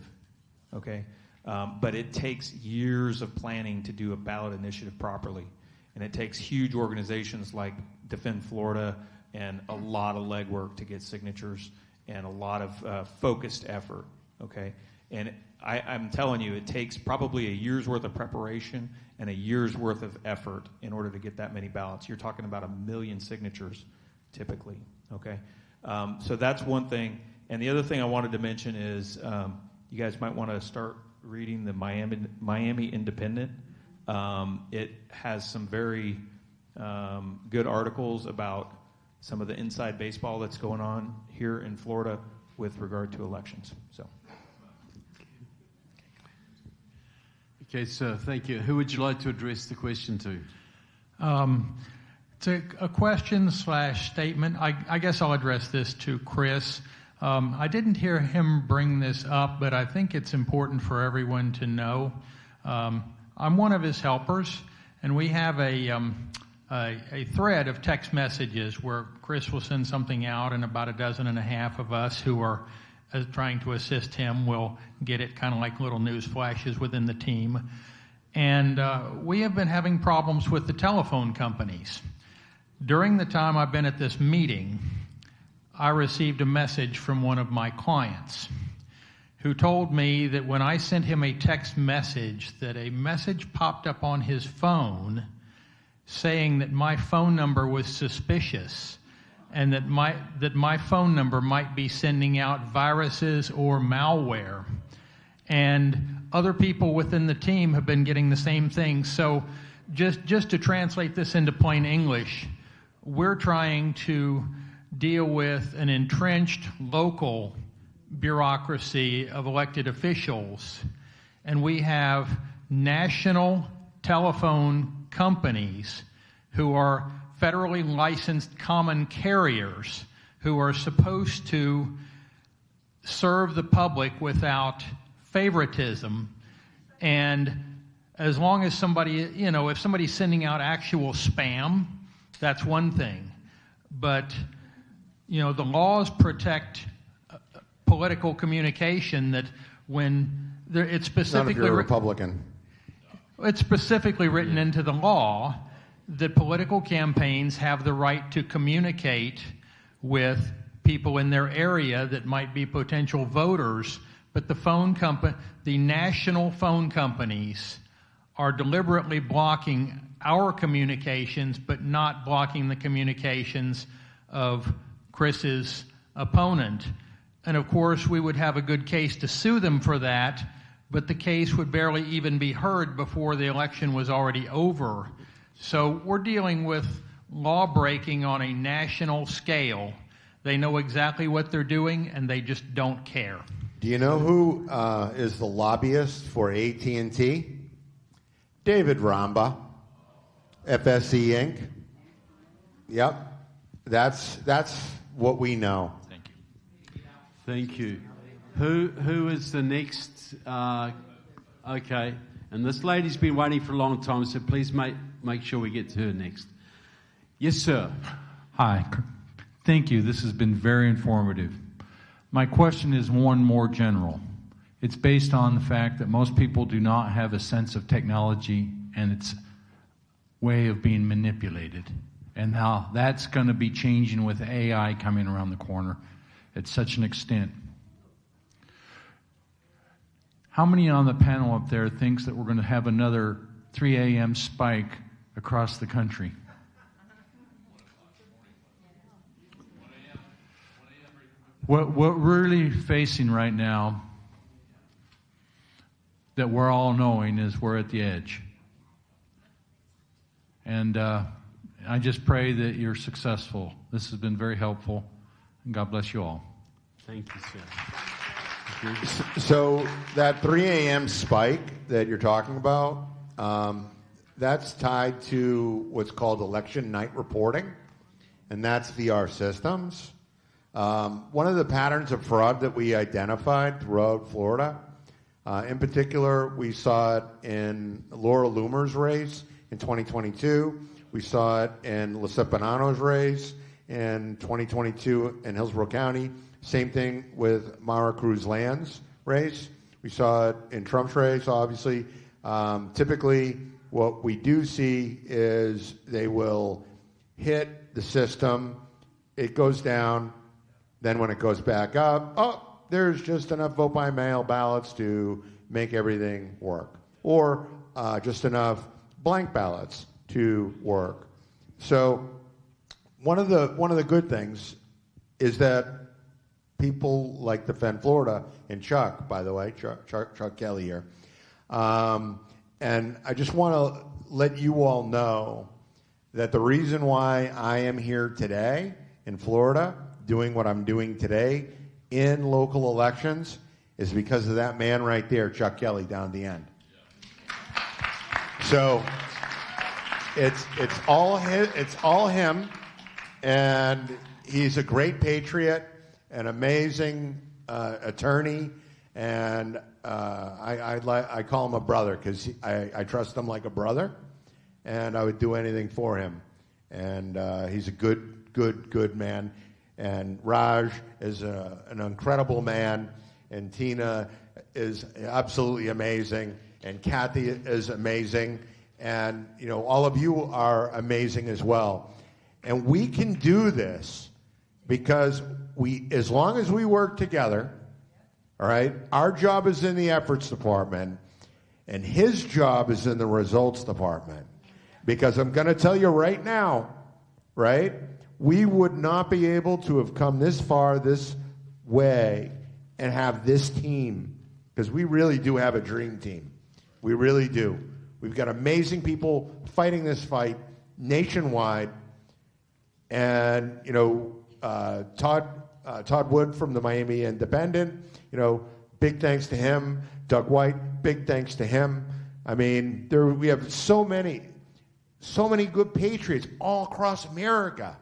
Okay, but it takes years of planning to do a ballot initiative properly, and it takes huge organizations like Defend Florida and a lot of legwork to get signatures and a lot of focused effort. Okay, and I'm telling you, it takes probably a year's worth of preparation and a year's worth of effort in order to get that many ballots. You're talking about 1 million signatures, typically. Okay, so that's one thing. And the other thing I wanted to mention is you guys might want to start reading the Miami Independent. It has some very good articles about some of the inside baseball that's going on here in Florida with regard to elections. So. Okay, sir, thank you. Who would you like to address the question to? It's a question / statement. I guess I'll address this to Chris. I didn't hear him bring this up, but I think it's important for everyone to know. I'm one of his helpers, and we have a thread of text messages where Chris will send something out, and about 12 of us who are trying to assist him will get it, kind of like little news flashes within the team. And we have been having problems with the telephone companies. During the time I've been at this meeting, I received a message from one of my clients who told me that when I sent him a text message, that a message popped up on his phone saying that my phone number was suspicious and that my phone number might be sending out viruses or malware. And other people within the team have been getting the same thing. So just to translate this into plain English, we're trying to deal with an entrenched local bureaucracy of elected officials, and we have national telephone companies who are federally licensed common carriers who are supposed to serve the public without favoritism. And as long as somebody, if somebody's sending out actual spam, that's one thing. But, the laws protect political communication, that when it's specifically... Not if you're a Republican. It's specifically written into the law that political campaigns have the right to communicate with people in their area that might be potential voters, but the national phone companies are deliberately blocking our communications, but not blocking the communications of Chris's opponent. And of course, we would have a good case to sue them for that, but the case would barely even be heard before the election was already over. So we're dealing with law breaking on a national scale. They know exactly what they're doing, and they just don't care. Do you know who is the lobbyist for AT&T? David Ramba, FSE Inc. Yep, that's what we know. Thank you. Who is the next? Okay, and this lady's been waiting for a long time, so please make sure we get to her next. Yes, sir. Hi. Thank you. This has been very informative. My question is one more general. It's based on the fact that most people do not have a sense of technology and its way of being manipulated, and how that's going to be changing with AI coming around the corner at such an extent. How many on the panel up there thinks that we're going to have another 3 a.m. spike across the country? What we're really facing right now, that we're all knowing, is we're at the edge. And I just pray that you're successful. This has been very helpful, and God bless you all. Thank you, sir. So that 3 a.m. spike that you're talking about, that's tied to what's called election night reporting, and that's VR systems. One of the patterns of fraud that we identified throughout Florida, in particular, we saw it in Laura Loomer's race in 2022. We saw it in Lecipanano's race in 2022 in Hillsborough County. Same thing with Mara Cruz Land's race. We saw it in Trump's race, obviously. Typically, what we do see is they will hit the system, it goes down, then when it goes back up, there's just enough vote by mail ballots to make everything work. Or just enough blank ballots to work. So one of the good things is that people like Defend Florida, and Chuck, by the way, Chuck Kelly here, and I just want to let you all know that the reason why I am here today in Florida doing what I'm doing today in local elections is because of that man right there, Chuck Kelly, down at the end. So it's all him, and he's a great patriot, an amazing attorney, and I call him a brother because I trust him like a brother, and I would do anything for him. And he's a good man. And Raj is an incredible man, and Tina is absolutely amazing, and Kathy is amazing, and all of you are amazing as well. And we can do this because as long as we work together, all right, our job is in the efforts department, and his job is in the results department. Because I'm going to tell you right now, right, we would not be able to have come this far this way and have this team, because we really do have a dream team. We really do. We've got amazing people fighting this fight nationwide. And, Todd Wood from the Miami Independent, big thanks to him. Doug White, big thanks to him. I mean, we have so many good patriots all across America.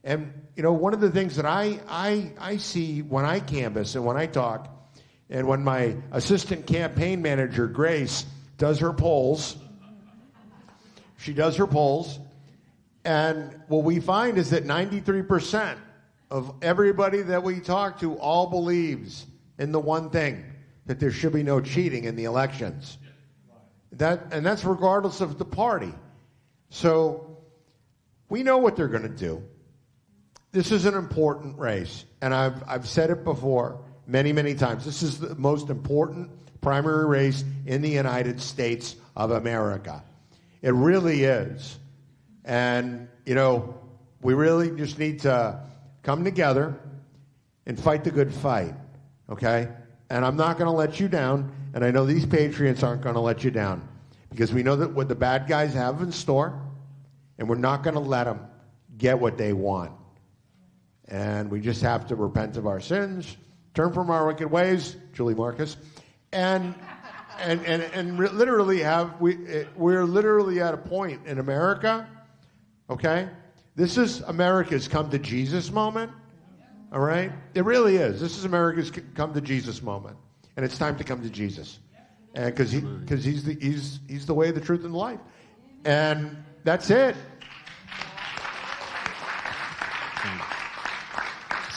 And, one of the things that I see when I canvass and when I talk, and when my assistant campaign manager, Grace, does her polls, she does her polls, and what we find is that 93% of everybody that we talk to all believes in the one thing, that there should be no cheating in the elections. And that's regardless of the party. So we know what they're going to do. this is an important race, and I've said it before many, many times. This is the most important primary race in the United States of America. It really is. And, you know, we really just need to come together and fight the good fight, okay? And I'm not going to let you down, and I know these patriots aren't going to let you down, because we know that what the bad guys have in store, and we're not going to let them get what they want. And we just have to repent of our sins, turn from our wicked ways, Julie Marcus, and literally we're literally at a point in America, okay? This is America's come to Jesus moment, all right? It really is. This is America's come to Jesus moment, and it's time to come to Jesus, and because he's the way, the truth, and the life, and that's it.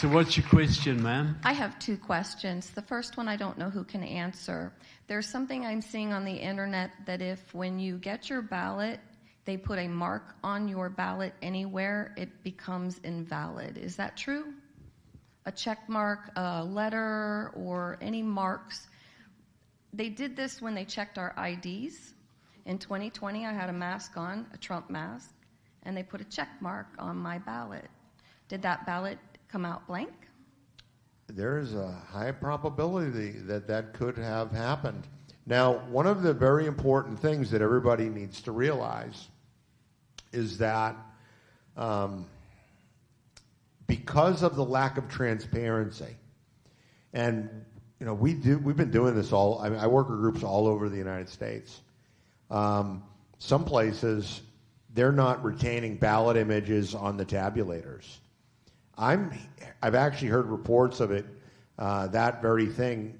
So what's your question, ma'am? I have two questions. The first one I don't know who can answer. There's something I'm seeing on the internet that if when you get your ballot, they put a mark on your ballot anywhere, it becomes invalid. Is that true? A check mark, a letter, or any marks? They did this when they checked our IDs. In 2020, I had a mask on, a Trump mask, and they put a check mark on my ballot. Did that ballot come out blank? There's a high probability that that could have happened. Now, one of the very important things that everybody needs to realize is that because of the lack of transparency, and you know, we've been doing this I work with groups all over the United States. Some places they're not retaining ballot images on the tabulators. I've actually heard reports of it, that very thing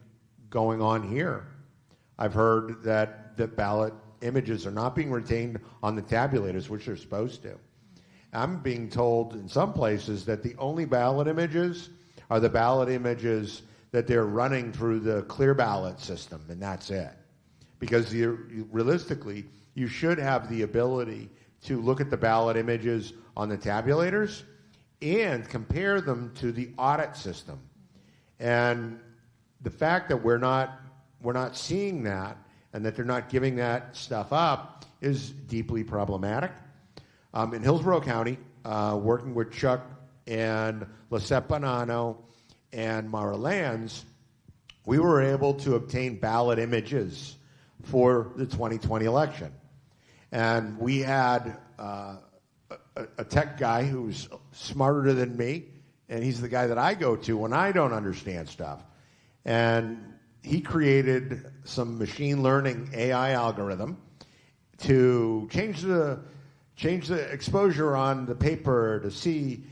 going on here. I've heard that the ballot images are not being retained on the tabulators, which they're supposed to. I'm being told in some places that the only ballot images are the ballot images that they're running through the clear ballot system, and that's it. Because realistically, you should have the ability to look at the ballot images on the tabulators and compare them to the audit system. And the fact that we're not seeing that, and that they're not giving that stuff up, is deeply problematic. In Hillsborough County, working with Chuck and Lisette Bonanno and Mara Lands, we were able to obtain ballot images for the 2020 election. And we had a tech guy who's smarter than me, and he's the guy that I go to when I don't understand stuff. And he created some machine learning AI algorithm to change the exposure on the paper to see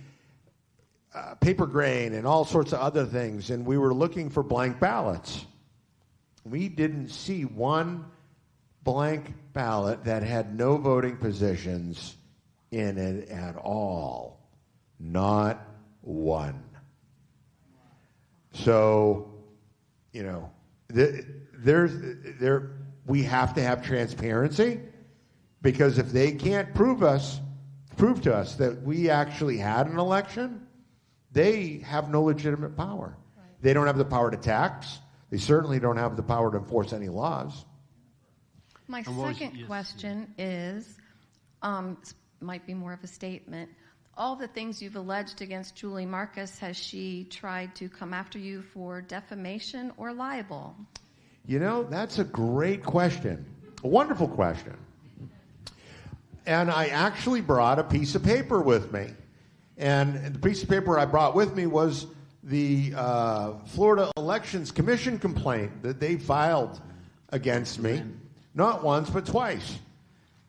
paper grain and all sorts of other things. And we were looking for blank ballots. We didn't see one blank ballot that had no voting positions in it at all. Not one. So, you know, we have to have transparency, because if they can't prove to us that we actually had an election, they have no legitimate power. Right. They don't have the power to tax. They certainly don't have the power to enforce any laws. My second question is, might be more of a statement. All the things you've alleged against Julie Marcus, has she tried to come after you for defamation or libel? You know, that's a great question. A wonderful question. And I actually brought a piece of paper with me. And the piece of paper I brought with me was the Florida Elections Commission complaint that they filed against me. Not once, but twice.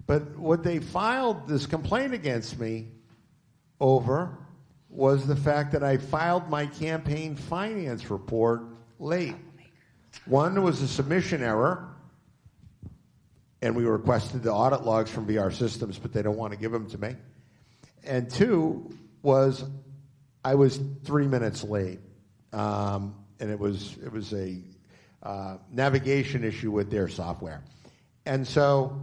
But what they filed this complaint against me over was the fact that I filed my campaign finance report late. One was a submission error, and we requested the audit logs from VR Systems, but they don't want to give them to me. And two was I was 3 minutes late, and it was a navigation issue with their software. And so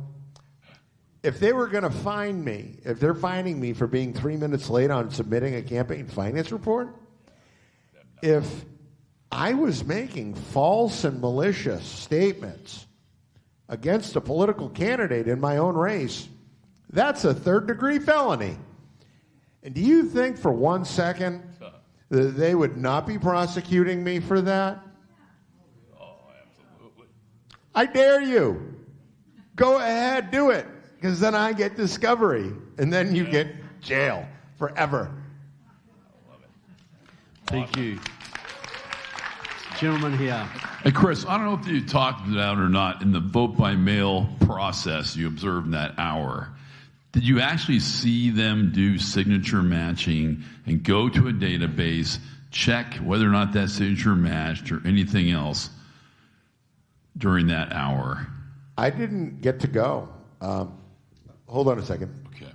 if they were going to fine me, if they're fining me for being 3 minutes late on submitting a campaign finance report, if I was making false and malicious statements against a political candidate in my own race, that's a third-degree felony. And do you think for 1 second that they would not be prosecuting me for that? Oh, absolutely. I dare you. Go ahead, do it. Because then I get discovery, and then you get jail forever. Thank you. Gentleman here. Hey, Chris, I don't know if you talked about it or not. In the vote by mail process you observed in that hour, did you actually see them do signature matching and go to a database, check whether or not that signature matched or anything else during that hour? I didn't get to go. Hold on a second. Okay.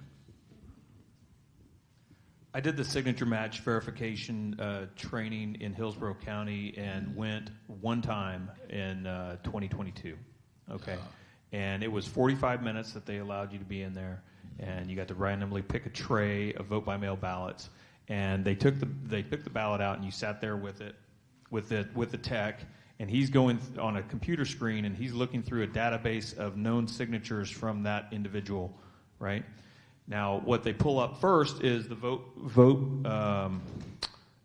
I did the signature match verification training in Hillsborough County and went one time in 2022. Okay. And it was 45 minutes that they allowed you to be in there, and you got to randomly pick a tray of vote by mail ballots. And they took the ballot out, and you sat there with the tech, and he's going on a computer screen, and he's looking through a database of known signatures from that individual, right? Now, what they pull up first is the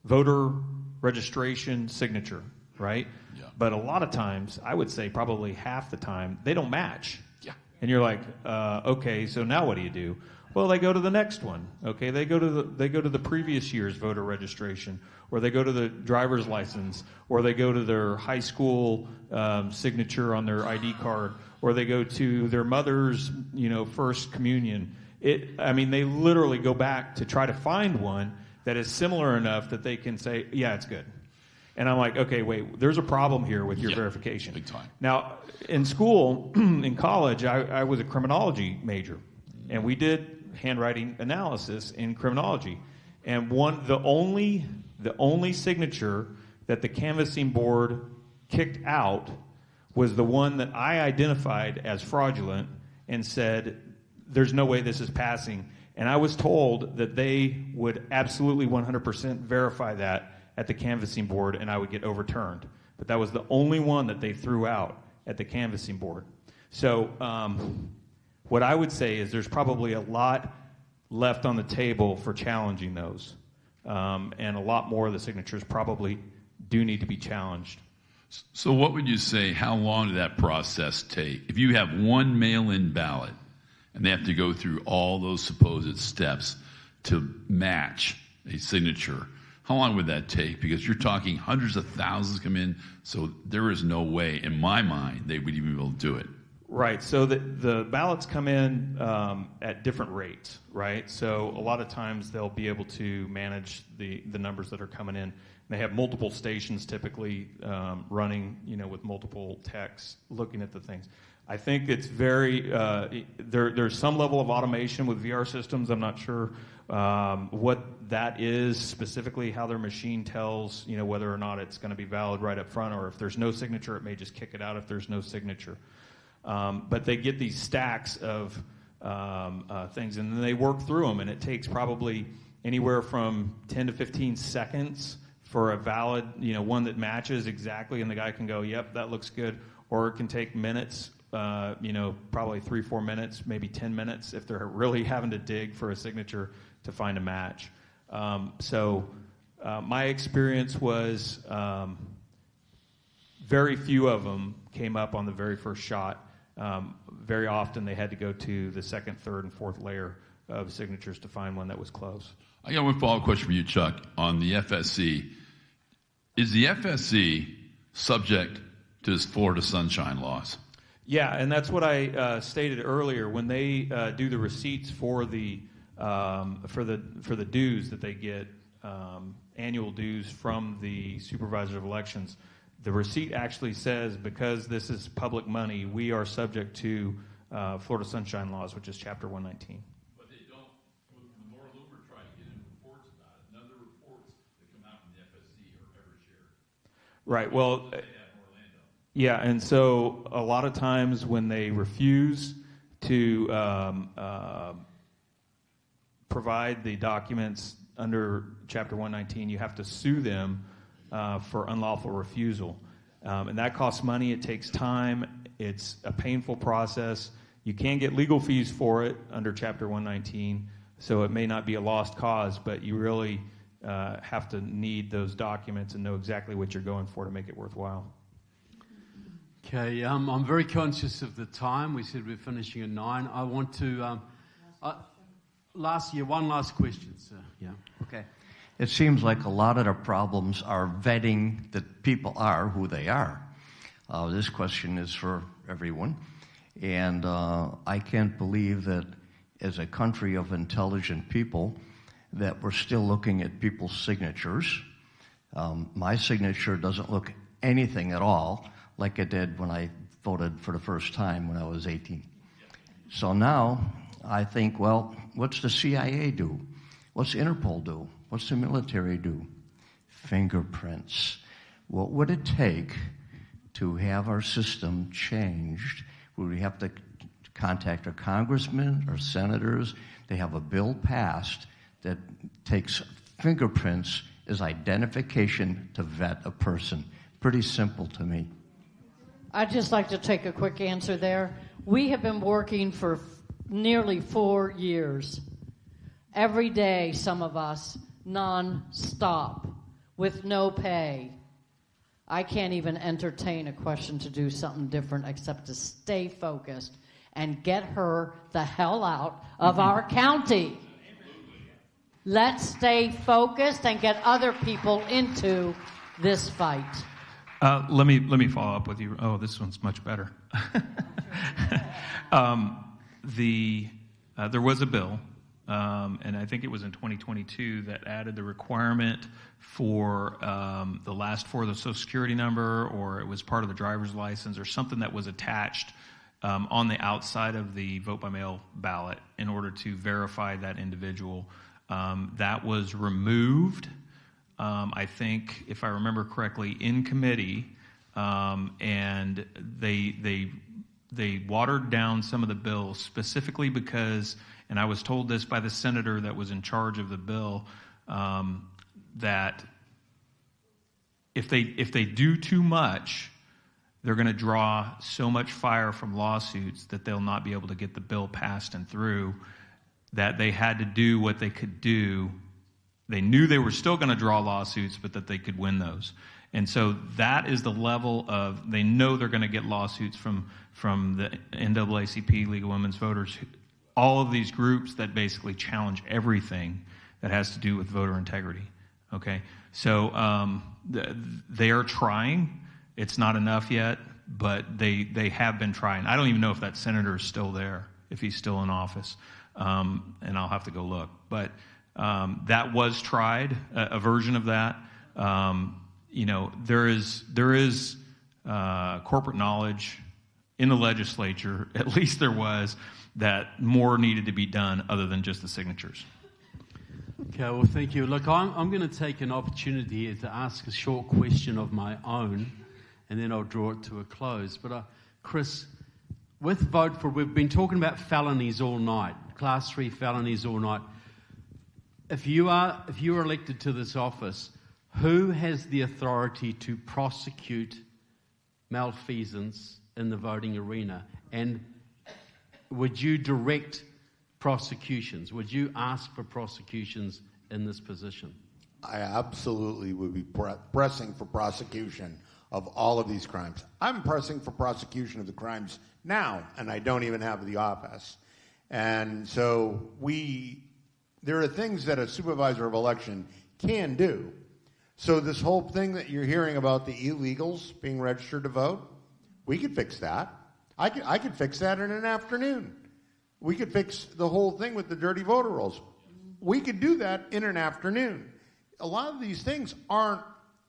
voter registration signature, right? Yeah. But a lot of times, I would say probably half the time, they don't match. Yeah. And you're like, okay, so now what do you do? Well, they go to the next one. Okay, they go to the previous year's voter registration, or they go to the driver's license, or they go to their high school signature on their ID card, or they go to their mother's, first communion. They literally go back to try to find one that is similar enough that they can say, yeah, it's good. And I'm like, okay, wait, there's a problem here with your verification. Big time. Now, in school, in college, I was a criminology major, and we did handwriting analysis in criminology. And the only signature that the canvassing board kicked out was the one that I identified as fraudulent and said, there's no way this is passing. And I was told that they would absolutely 100% verify that at the canvassing board, and I would get overturned. But that was the only one that they threw out at the canvassing board. So what I would say is there's probably a lot left on the table for challenging those. And a lot more of the signatures probably do need to be challenged. So what would you say, how long did that process take? If you have one mail-in ballot, and they have to go through all those supposed steps to match a signature, how long would that take? Because you're talking hundreds of thousands come in, so there is no way, in my mind, they would even be able to do it. Right. So the ballots come in at different rates, right? So a lot of times they'll be able to manage the numbers that are coming in. And they have multiple stations typically running, with multiple techs looking at the things. I think it's very there's some level of automation with VR systems. I'm not sure what that is specifically, how their machine tells whether or not it's going to be valid right up front, or if there's no signature, it may just kick it out if there's no signature. But they get these stacks of things, and then they work through them, and it takes probably anywhere from 10 to 15 seconds for a valid, one that matches exactly, and the guy can go, yep, that looks good, or it can take minutes. Probably 3-4 minutes, maybe 10 minutes if they're really having to dig for a signature to find a match. So my experience was very few of them came up on the very first shot. Very often they had to go to the second, third, and fourth layer of signatures to find one that was close. I got one follow-up question for you, Chuck, on the FSC. Is the FSC subject to this Florida sunshine laws? Yeah, and that's what I stated earlier. When they do the receipts for the dues that they get, annual dues from the Supervisor of Elections, the receipt actually says, because this is public money, we are subject to Florida sunshine laws, which is Chapter 119. But they don't. The more Loomer try to get in reports about it, none of the reports that come out from the FSC are ever shared. Right. Well. Yeah, and so a lot of times when they refuse to provide the documents under Chapter 119, you have to sue them for unlawful refusal. And that costs money, it takes time, it's a painful process. You can get legal fees for it under Chapter 119, so it may not be a lost cause, but you really have to need those documents and know exactly what you're going for to make it worthwhile. Okay, I'm very conscious of the time. We said we're finishing at 9. I want to... one last question, sir. Yeah. Okay. It seems like a lot of the problems are vetting that people are who they are. This question is for everyone. And I can't believe that as a country of intelligent people that we're still looking at people's signatures. My signature doesn't look anything at all like it did when I voted for the first time when I was 18. So now I think, well, what's the CIA do? What's Interpol do? What's the military do? Fingerprints. What would it take to have our system changed? Would we have to contact our congressmen or senators? They have a bill passed that takes fingerprints as identification to vet a person. Pretty simple to me. I'd just like to take a quick answer there. We have been working for nearly 4 years. Every day, some of us, non-stop, with no pay. I can't even entertain a question to do something different except to stay focused and get her the hell out of our county. Let's stay focused and get other people into this fight. Let me follow up with you. Oh, this one's much better. There was a bill, and I think it was in 2022, that added the requirement for the last four of the Social Security number, or it was part of the driver's license, or something that was attached on the outside of the vote-by-mail ballot in order to verify that individual. That was removed, I think, if I remember correctly, in committee, and they watered down some of the bills specifically because, and I was told this by the senator that was in charge of the bill, that if they do too much, they're going to draw so much fire from lawsuits that they'll not be able to get the bill passed and through, that they had to do what they could do. They knew they were still going to draw lawsuits, but that they could win those. And so that is the level of, they know they're going to get lawsuits from the NAACP, League of Women's Voters, all of these groups that basically challenge everything that has to do with voter integrity. Okay? So they are trying. It's not enough yet, but they have been trying. I don't even know if that senator is still there, if he's still in office, and I'll have to go look. But that was tried, a version of that. There is corporate knowledge in the legislature, at least there was, that more needed to be done other than just the signatures. Okay, well, thank you. Look, I'm going to take an opportunity here to ask a short question of my own, and then I'll draw it to a close. But, Chris, with Vote For, we've been talking about felonies all night, Class 3 felonies all night. If you are elected to this office, who has the authority to prosecute malfeasance in the voting arena? And would you direct prosecutions? Would you ask for prosecutions in this position? I absolutely would be pressing for prosecution of all of these crimes. I'm pressing for prosecution of the crimes now, and I don't even have the office. And so there are things that a supervisor of election can do. So this whole thing that you're hearing about the illegals being registered to vote, we could fix that. I could fix that in an afternoon. We could fix the whole thing with the dirty voter rolls. We could do that in an afternoon. A lot of these things aren't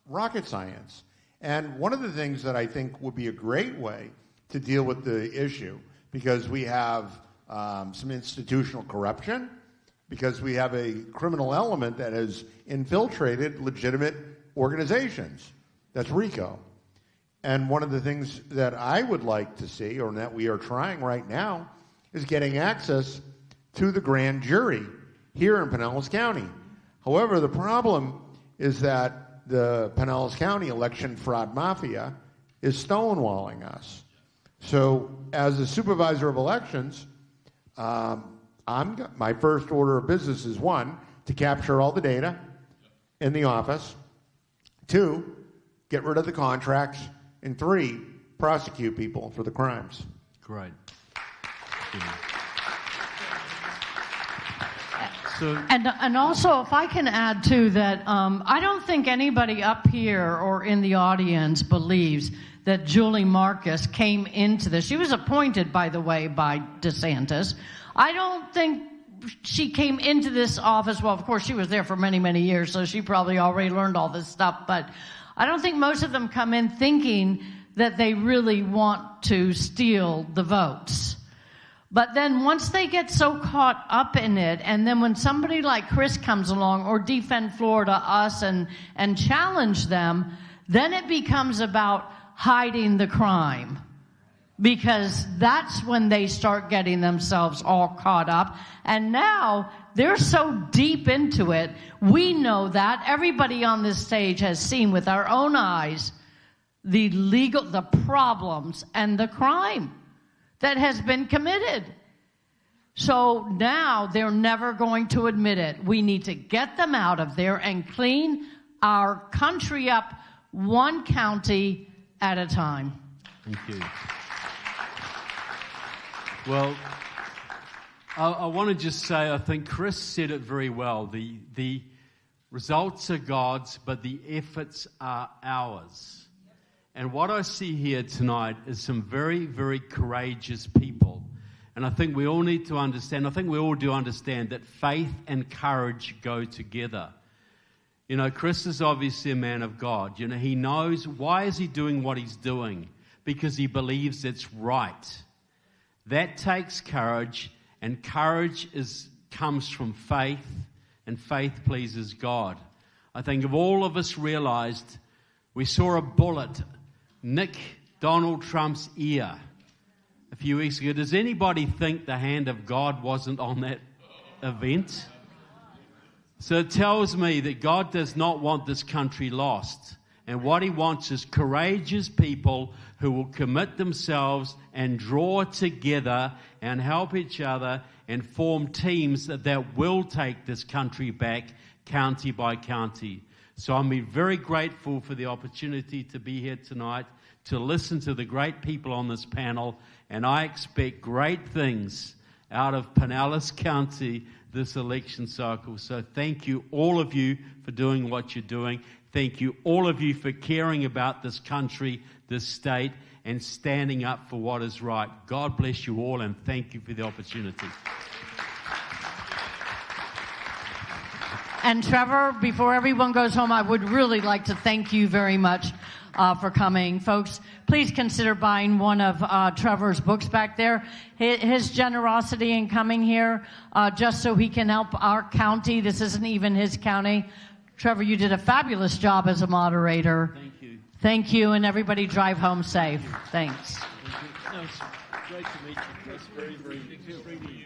rocket science. And one of the things that I think would be a great way to deal with the issue, because we have some institutional corruption, because we have a criminal element that has infiltrated legitimate organizations. That's RICO. And one of the things that I would like to see, or that we are trying right now, is getting access to the grand jury here in Pinellas County. However, the problem is that the Pinellas County election fraud mafia is stonewalling us. So as a supervisor of elections, my first order of business is, 1, to capture all the data in the office, 2, get rid of the contracts, and 3, prosecute people for the crimes. Great. And also, if I can add too, that I don't think anybody up here or in the audience believes that Julie Marcus came into this. She was appointed, by the way, by DeSantis. I don't think she came into this office. Well, of course, she was there for many, many years, so she probably already learned all this stuff. But I don't think most of them come in thinking that they really want to steal the votes. But then once they get so caught up in it, and then when somebody like Chris comes along, or Defend Florida, us, and challenge them, then it becomes about hiding the crime. Because that's when they start getting themselves all caught up. And now they're so deep into it. We know that. Everybody on this stage has seen with our own eyes the problems and the crime that has been committed. So now they're never going to admit it. We need to get them out of there and clean our country up one county at a time. Thank you. Well, I want to just say, I think Chris said it very well. The results are God's, but the efforts are ours. And what I see here tonight is some very, very courageous people. And I think we all need to understand, I think we all do understand that faith and courage go together. You know, Chris is obviously a man of God. You know, he knows, why is he doing what he's doing? Because he believes it's right. That takes courage, and courage comes from faith, and faith pleases God. I think if all of us realized, we saw a bullet nick Donald Trump's ear a few weeks ago. Does anybody think the hand of God wasn't on that event? So it tells me that God does not want this country lost. And what he wants is courageous people who will commit themselves and draw together and help each other and form teams that will take this country back county by county. So I'm very grateful for the opportunity to be here tonight, to listen to the great people on this panel, and I expect great things out of Pinellas County this election cycle. So thank you, all of you, for doing what you're doing. Thank you, all of you, for caring about this country, this state, and standing up for what is right. God bless you all, and thank you for the opportunity. And Trevor, before everyone goes home, I would really like to thank you very much for coming. Folks, please consider buying one of Trevor's books back there. His generosity in coming here, just so he can help our county. This isn't even his county. Trevor, you did a fabulous job as a moderator. Thank you. Thank you, and everybody drive home safe. Thanks. Thank you. No, it's great to meet you, Chris. Very, very good to meet you.